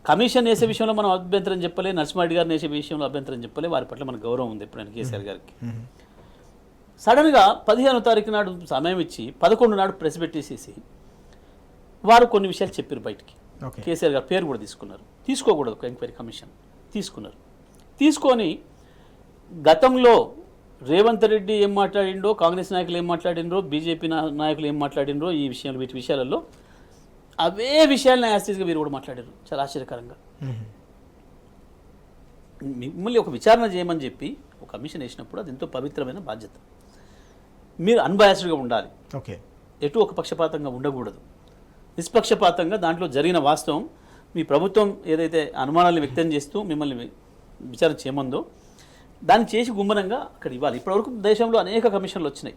కమిషన్ వేసే విషయంలో మనం అభ్యంతరం చెప్పలే, నరసింహారెడ్డి గారిని వేసే విషయంలో అభ్యంతరం చెప్పలే, వారి పట్ల మనకు గౌరవం ఉంది ఎప్పుడైనా కేసీఆర్ గారికి. సడన్గా 15వ తారీఖు నాడు సమయం ఇచ్చి 11 నాడు ప్రెస్ పెట్టేసేసి వారు కొన్ని విషయాలు చెప్పారు బయటికి. కేసీఆర్ గారు పేరు కూడా తీసుకున్నారు. తీసుకోకూడదు, ఒక ఎంక్వైరీ కమిషన్ తీసుకున్నారు. తీసుకొని గతంలో రేవంత్ రెడ్డి ఏం మాట్లాడిండో, కాంగ్రెస్ నాయకులు ఏం మాట్లాడినరో, బీజేపీ నాయకులు ఏం మాట్లాడినరో, ఈ విషయాలు వీటి విషయాలలో అవే విషయాలను యాస్టీస్గా వీరు కూడా మాట్లాడారు. చాలా ఆశ్చర్యకరంగా మిమ్మల్ని ఒక విచారణ చేయమని చెప్పి ఒక కమిషన్ వేసినప్పుడు అది ఎంతో పవిత్రమైన బాధ్యత. మీరు అన్బయాస్డ్గా ఉండాలి, ఎటు ఒక పక్షపాతంగా ఉండకూడదు, నిష్పక్షపాతంగా దాంట్లో జరిగిన వాస్తవం మీ ప్రభుత్వం ఏదైతే అనుమానాలను వ్యక్తం చేస్తూ మిమ్మల్ని విచారణ చేయమందో దాన్ని చేసి గుమ్మనంగా అక్కడ ఇవ్వాలి. ఇప్పటివరకు దేశంలో అనేక కమిషన్లు వచ్చినాయి.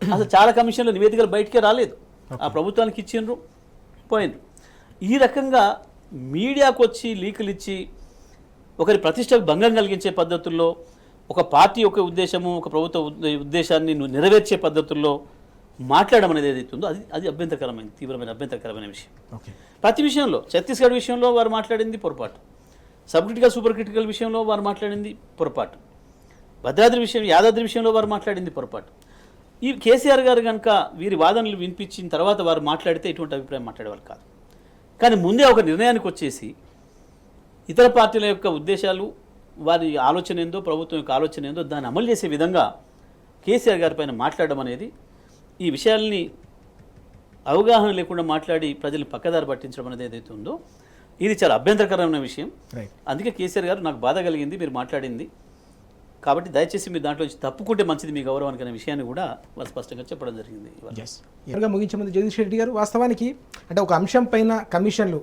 అసలు చాలా కమిషన్లు నివేదికలు బయటికే రాలేదు, ఆ ప్రభుత్వానికి ఇచ్చిండ్రు, పోయిండ్రు. ఈ రకంగా మీడియాకు వచ్చి లీకులు ఇచ్చి ఒకరి ప్రతిష్టకు భంగం కలిగించే పద్ధతుల్లో, ఒక పార్టీ యొక్క ఉద్దేశము, ఒక ప్రభుత్వ ఉద్దేశాన్ని నెరవేర్చే పద్ధతుల్లో మాట్లాడడం అనేది ఏదైతుందో అది అభ్యంతరకరమైన, తీవ్రమైన అభ్యంతరకరమైన విషయం. ప్రతి విషయంలో, ఛత్తీస్గఢ్ విషయంలో వారు మాట్లాడింది పొరపాటు, సబ్ క్రిటికల్ సూపర్ క్రిటికల్ విషయంలో వారు మాట్లాడింది పొరపాటు, భద్రాద్రి విషయం, యాదాద్రి విషయంలో వారు మాట్లాడింది పొరపాటు. ఈ కేసీఆర్ గారు కనుక వీరి వాదనలు వినిపించిన తర్వాత వారు మాట్లాడితే ఎటువంటి అభిప్రాయం మాట్లాడేవాళ్ళు కాదు. కానీ ముందే ఒక నిర్ణయానికి వచ్చేసి ఇతర పార్టీల యొక్క ఉద్దేశాలు, వారి ఆలోచన ఏందో, ప్రభుత్వం యొక్క ఆలోచన ఏందో దాన్ని అమలు చేసే విధంగా కేసీఆర్ గారి పైన మాట్లాడడం అనేది, ఈ విషయాల్ని అవగాహన లేకుండా మాట్లాడి ప్రజల్ని పక్కదారి పట్టించడం అనేది ఏదైతే ఉందో ఇది చాలా అభ్యంతరకరమైన విషయం. అందుకే కేసీఆర్ గారు నాకు బాధ కలిగింది మీరు మాట్లాడింది, కాబట్టి దయచేసి మీరు దాంట్లో తప్పుకుంటే మంచిది మీ గౌరవానికి అనే విషయాన్ని కూడా వాళ్ళు స్పష్టంగా చెప్పడం జరిగింది. ముగించే ముందు జగదీష్ రెడ్డి గారు, వాస్తవానికి అంటే ఒక అంశం పైన కమిషన్లు,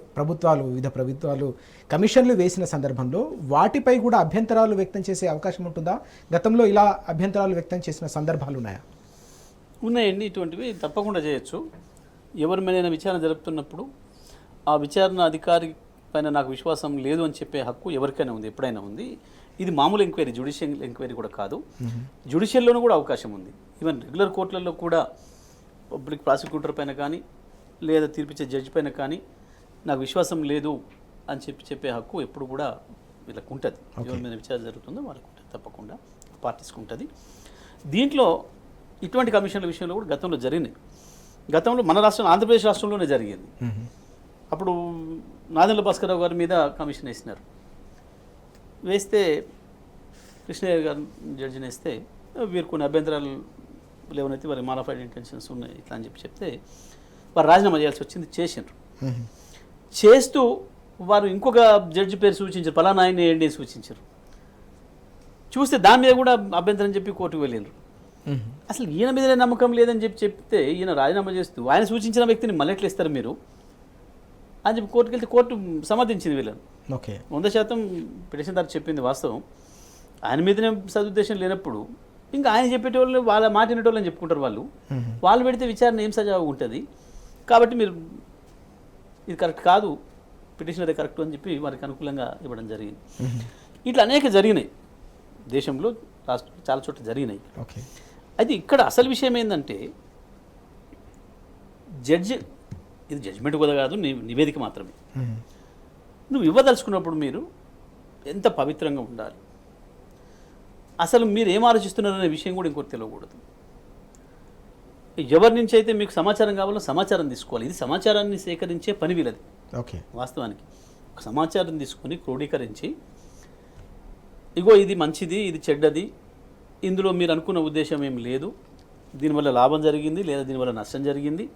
వివిధ ప్రభుత్వాలు కమిషన్లు వేసిన సందర్భంలో వాటిపై కూడా అభ్యంతరాలు వ్యక్తం చేసే అవకాశం ఉంటుందా? గతంలో ఇలా అభ్యంతరాలు వ్యక్తం చేసిన సందర్భాలు ఉన్నాయా? ఉన్నాయండి, ఇటువంటివి తప్పకుండా చేయొచ్చు. ఎవరి మీద విచారణ జరుపుతున్నప్పుడు ఆ విచారణ అధికారి పైన నాకు విశ్వాసం లేదు అని చెప్పే హక్కు ఎవరికైనా ఉంది, ఎప్పుడైనా ఉంది. ఇది మామూలు ఎంక్వైరీ, జ్యుడిషియల్ ఎంక్వైరీ కూడా కాదు, జ్యుడిషియల్లోనూ కూడా అవకాశం ఉంది. ఈవెన్ రెగ్యులర్ కోర్టులలో కూడా పబ్లిక్ ప్రాసిక్యూటర్ పైన కానీ లేదా తీర్పిచ్చే జడ్జి పైన కానీ నాకు విశ్వాసం లేదు అని చెప్పే హక్కు ఎప్పుడు కూడా వీళ్ళకు ఉంటుంది. ఎవరి మీద విచారణ జరుగుతుందో వాళ్ళకు ఉంటుంది, తప్పకుండా పార్టీస్కి ఉంటుంది. దీంట్లో ఇటువంటి కమిషన్ల విషయంలో కూడా గతంలో జరిగినాయి. గతంలో మన రాష్ట్రం, ఆంధ్రప్రదేశ్ రాష్ట్రంలోనే జరిగింది. అప్పుడు నాదెండ్ల భాస్కరరావు గారి మీద కమిషన్ వేసినారు. వేస్తే కృష్ణయ్య గారు జడ్జిని వేస్తే వీరు కొన్ని అభ్యంతరాలు లేవనైతే వారి మాడిఫైడ్ ఇంటెన్షన్స్ ఉన్నాయి ఇట్లా అని చెప్తే వారు రాజీనామా చేయాల్సి వచ్చింది. చేసిండ్రు. చేస్తూ వారు ఇంకొక జడ్జి పేరు సూచించారు, పలానా ఆయన ఏంటి సూచించారు. చూస్తే దాని మీద కూడా అభ్యంతరం చెప్పి కోర్టుకు వెళ్ళిండ్రు. అసలు ఈయన మీదనే నమ్మకం లేదని చెప్తే ఈయన రాజీనామా చేస్తూ ఆయన సూచించిన వ్యక్తిని మళ్ళీ ఎట్లా ఇస్తారు మీరు అని చెప్పి కోర్టుకి వెళ్తే కోర్టు సమర్థించింది వీళ్ళని. ఓకే, 100% పిటిషన్దారు చెప్పింది వాస్తవం. ఆయన మీదనే సదుద్దేశం లేనప్పుడు ఇంకా ఆయన చెప్పేటోళ్ళు వాళ్ళ మాట వినేటోళ్ళని చెప్పుకుంటారు వాళ్ళు పెడితే విచారణ ఏం సజావుగా ఉంటుంది. కాబట్టి మీరు ఇది కరెక్ట్ కాదు, పిటిషనరే కరెక్ట్ అని చెప్పి వారికి అనుకూలంగా ఇవ్వడం జరిగింది. ఇట్లా అనేక జరిగినాయి దేశంలో, రాష్ట్రంలో చాలా చోట్ల జరిగినాయి. ఓకే, అయితే ఇక్కడ అసలు విషయం ఏంటంటే జడ్జి ఇది జడ్జిమెంట్ కూడా కాదు, నివేదిక మాత్రమే. నువ్వు ఇవ్వదలుచుకున్నప్పుడు మీరు ఎంత పవిత్రంగా ఉండాలి, అసలు మీరు ఏం ఆలోచిస్తున్నారనే విషయం కూడా ఇంకోటి తెలియకూడదు. ఎవరి నుంచి అయితే మీకు సమాచారం కావాలో సమాచారం తీసుకోవాలి. ఇది సమాచారాన్ని సేకరించే పని వీలది. ఓకే, వాస్తవానికి ఒక సమాచారం తీసుకొని క్రోడీకరించి ఇగో ఇది మంచిది, ఇది చెడ్డది, ఇందులో మీరు అనుకున్న ఉద్దేశం ఏం లేదు, దీనివల్ల లాభం జరిగింది లేదా దీనివల్ల నష్టం జరిగింది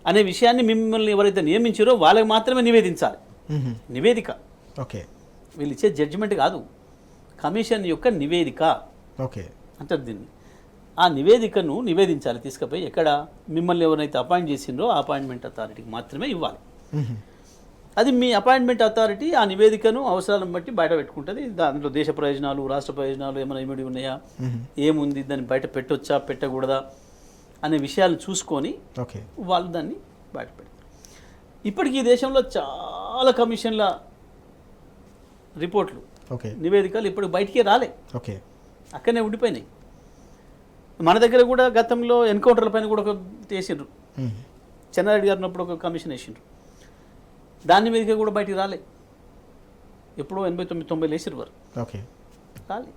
అనే విషయాన్ని మిమ్మల్ని ఎవరైతే నియమించారో వాళ్ళకి మాత్రమే నివేదించాలి. నివేదిక. ఓకే, వీళ్ళు ఇచ్చే జడ్జిమెంట్ కాదు, కమిషన్ యొక్క నివేదిక. ఓకే అంటారు దీన్ని. ఆ నివేదికను నివేదించాలి, తీసుకుపోయి ఎక్కడ మిమ్మల్ని ఎవరైతే అపాయింట్ చేసిండ్రో ఆ అపాయింట్మెంట్ అథారిటీకి మాత్రమే ఇవ్వాలి. అది మీ అపాయింట్మెంట్ అథారిటీ ఆ నివేదికను అవసరాలను బట్టి బయట పెట్టుకుంటుంది. దాంట్లో దేశ ప్రయోజనాలు, రాష్ట్ర ప్రయోజనాలు ఏమైనా ఇమిడి ఉన్నాయా, ఏముంది, దాన్ని బయట పెట్టొచ్చా పెట్టకూడదా అనే విషయాలు చూసుకొని ఓకే వాళ్ళు దాన్ని బయట పెడతారు. ఇప్పటికీ ఈ దేశంలో చాలా కమిషన్ల రిపోర్ట్లు, ఓకే నివేదికలు ఇప్పుడు బయటికే రాలే, ఓకే అక్కడనే ఉండిపోయినాయి. మన దగ్గర కూడా గతంలో ఎన్కౌంటర్ల పైన కూడా ఒక వేసిండ్రు, చెన్నారెడ్డి గారు ఉన్నప్పుడు ఒక కమిషన్ వేసిండ్రు, దాని మీదకి కూడా బయటికి రాలే. ఎప్పుడో 89-90 వేసారు వారు, ఓకే రాలే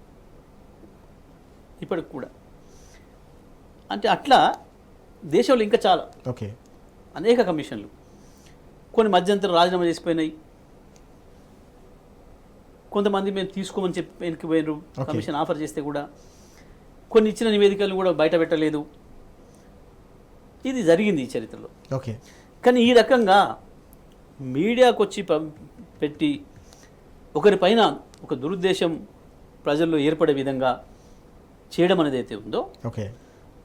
ఇప్పటికి కూడా. అంటే అట్లా దేశంలో ఇంకా చాలా ఓకే అనేక కమిషన్లు, కొన్ని మధ్యంతరం రాజీనామా చేసిపోయినాయి, కొంతమంది మేము తీసుకోమని చెప్పి వెనక్కి పోయినారు, కమిషన్ ఆఫర్ చేస్తే కూడా కొన్ని ఇచ్చిన నివేదికలు కూడా బయట పెట్టలేదు. ఇది జరిగింది ఈ చరిత్రలో. ఓకే, కానీ ఈ రకంగా మీడియాకు వచ్చి పెట్టి ఒకరిపైన ఒక దురుద్దేశం ప్రజల్లో ఏర్పడే విధంగా చేయడం అనేది అయితే ఉందో ఓకే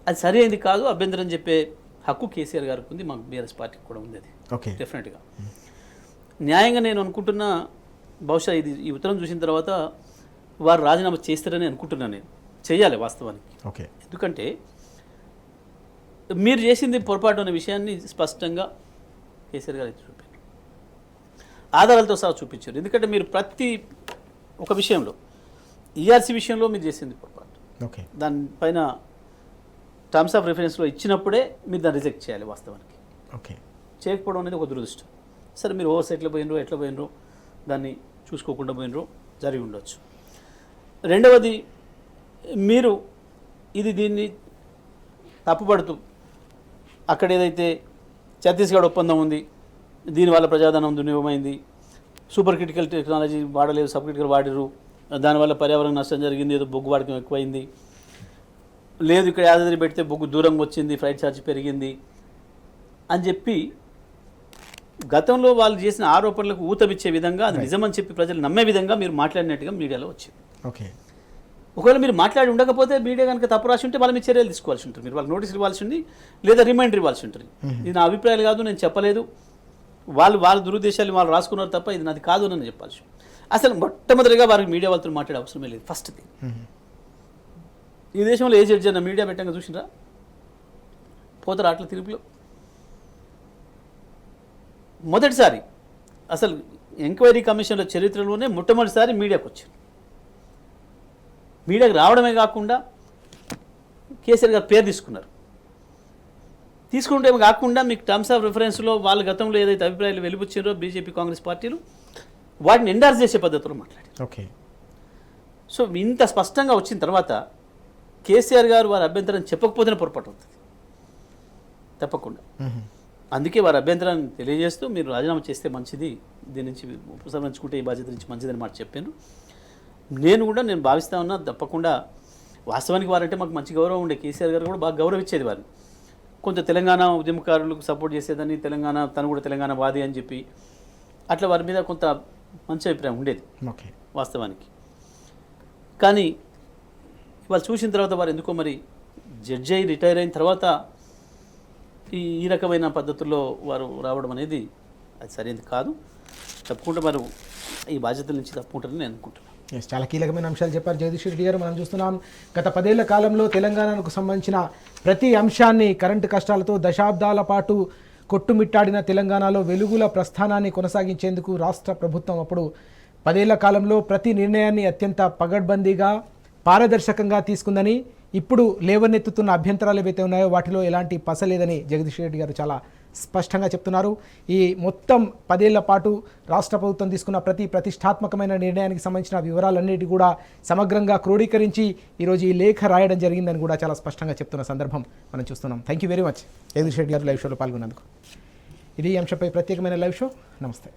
అది సరైనది కాదు. అభ్యంతరం చెప్పే హక్కు కేసీఆర్ గారికి ఉంది, మాకు బీఆర్ఎస్ పార్టీకి కూడా ఉంది. అది ఓకే డెఫినెట్గా న్యాయంగా నేను అనుకుంటున్నా. బహుశా ఈ ఉత్తరం చూసిన తర్వాత వారు రాజీనామా చేస్తారని అనుకుంటున్నాను. నేను చేయాలి వాస్తవానికి. ఓకే, ఎందుకంటే మీరు చేసింది పొరపాటు అనే విషయాన్ని స్పష్టంగా కేసీఆర్ గారు చూపారు, ఆధారాలతో సహా చూపించారు. ఎందుకంటే మీరు ప్రతి ఒక విషయంలో, ఈఆర్సీ విషయంలో మీరు చేసింది పొరపాటు, ఓకే దానిపైన టర్మ్స్ ఆఫ్ రిఫరెన్స్లో ఇచ్చినప్పుడే మీరు దాన్ని రిజెక్ట్ చేయాలి వాస్తవానికి. ఓకే, చేయకపోవడం అనేది ఒక దురదృష్టం. సరే మీరు ఓవర్ సైట్లో పోయినరో ఎట్లా పోయినరో దాన్ని చూసుకోకుండా పోయినరో జరిగి ఉండొచ్చు. రెండవది, మీరు దీన్ని తప్పుపడుతూ అక్కడ ఏదైతే ఛత్తీస్గఢ్ ఒప్పందం ఉంది, దీనివల్ల ప్రజాధనం దుర్వినియోగమైంది, సూపర్ క్రిటికల్ టెక్నాలజీ వాడలేదు, సబ్ క్రిటికల్ వాడిరు, దానివల్ల పర్యావరణ నష్టం జరిగింది, ఏదో బొగ్గు వాడకం ఎక్కువైంది, లేదు ఇక్కడ యాదాద్రి పెడితే బొగ్గు దూరంగా వచ్చింది, ఫ్లైట్ ఛార్జ్ పెరిగింది అని చెప్పి గతంలో వాళ్ళు చేసిన ఆరోపణలకు ఊతమిచ్చే విధంగా, అది నిజమని చెప్పి ప్రజలు నమ్మే విధంగా మీరు మాట్లాడినట్టుగా మీడియాలో వచ్చింది. ఓకే, ఒకవేళ మీరు మాట్లాడి ఉండకపోతే మీడియా కనుక తప్పు రాసి ఉంటే వాళ్ళ మీద చర్యలు తీసుకోవాల్సి ఉంటుంది, మీరు వాళ్ళకి నోటీసులు ఇవ్వాల్సి ఉంది లేదా రిమైండర్ ఇవ్వాల్సి ఉంటుంది. ఇది నా అభిప్రాయాలు కాదు, నేను చెప్పలేదు, వాళ్ళ దురుద్దేశాలు వాళ్ళు రాసుకున్నారు తప్ప ఇది నాది కాదు అని చెప్పాల్సి. అసలు మొట్టమొదటిగా వారికి మీడియా వాళ్ళతో మాట్లాడే అవసరమే లేదు. ఫస్ట్ థింగ్, ఈ దేశంలో ఏ జడ్జి అన్న మీడియా పెట్టంగా చూసినరా? పోతారు అట్లా తిరుపులో. మొదటిసారి అసలు ఎంక్వైరీ కమిషన్ల చరిత్రలోనే మొట్టమొదటిసారి మీడియాకు వచ్చారు. మీడియాకు రావడమే కాకుండా కేసీఆర్ గారు పేరు తీసుకుంటే కాకుండా మీకు టర్మ్స్ ఆఫ్ రిఫరెన్స్లో వాళ్ళ గతంలో ఏదైతే అభిప్రాయాలు వెలిబుచ్చారో బీజేపీ కాంగ్రెస్ పార్టీలు వాటిని ఎండార్స్ చేసే పద్ధతిలో మాట్లాడారు. ఓకే, సో ఇంత స్పష్టంగా వచ్చిన తర్వాత కేసీఆర్ గారు వారి అభ్యంతరం చెప్పకపోతేనే పొరపాటు అవుతుంది తప్పకుండా. అందుకే వారి అభ్యంతరాన్ని తెలియజేస్తూ మీరు రాజీనామా చేస్తే మంచిది, దీని నుంచి ఉపసంహరించుకుంటే ఈ బాధ్యత నుంచి మంచిదని మాట చెప్పాను. నేను భావిస్తా ఉన్నా తప్పకుండా. వాస్తవానికి వారంటే మాకు మంచి గౌరవం ఉండే, కేసీఆర్ గారు కూడా బాగా గౌరవించేది వారిని. కొంత తెలంగాణ ఉద్యమకారులకు సపోర్ట్ చేసేదని, తను కూడా తెలంగాణ వాది అని చెప్పి అట్లా వారి మీద కొంత మంచి అభిప్రాయం ఉండేది ఓకే వాస్తవానికి. కానీ ఇవాళ చూసిన తర్వాత వారు ఎందుకో మరి జడ్జి అయి రిటైర్ అయిన తర్వాత ఈ రకమైన పద్ధతుల్లో వారు రావడం అనేది అది సరైనది కాదు. తప్పకుండా వారు ఈ బాధ్యతల నుంచి తప్పుకుంటారని నేను అనుకుంటున్నాను. ఎస్, చాలా కీలకమైన అంశాలు చెప్పారు జగదీష్ రెడ్డి గారు. మనం చూస్తున్నాం గత 10 ఏళ్ల కాలంలో తెలంగాణకు సంబంధించిన ప్రతి అంశాన్ని కరెంటు కష్టాలతో దశాబ్దాల పాటు కొట్టుమిట్టాడిన తెలంగాణలో వెలుగుల ప్రస్థానాన్ని కొనసాగించేందుకు రాష్ట్ర ప్రభుత్వం అప్పుడు 10 ఏళ్ల కాలంలో ప్రతి నిర్ణయాన్ని అత్యంత పగడ్బందీగా పారదర్శకంగా తీసుకుందని, ఇప్పుడు లేవనెత్తుతున్న అభ్యంతరాలు ఏవైతే ఉన్నాయో వాటిలో ఎలాంటి పస లేదని జగదీష్ రెడ్డి గారు చాలా స్పష్టంగా చెప్తున్నారు. ఈ మొత్తం 10 ఏళ్ల పాటు రాష్ట్ర ప్రభుత్వం తీసుకున్న ప్రతి ప్రతిష్టాత్మకమైన నిర్ణయానికి సంబంధించిన వివరాలన్నిటి కూడా సమగ్రంగా క్రోడీకరించి ఈరోజు ఈ లేఖ రాయడం జరిగిందని కూడా చాలా స్పష్టంగా చెప్తున్న సందర్భం మనం చూస్తున్నాం. Thank you very much Jagadish Reddy గారు లైవ్ షోలో పాల్గొన్నందుకు. ఇది ఈ అంశంపై ప్రత్యేకమైన లైవ్ షో. నమస్తే.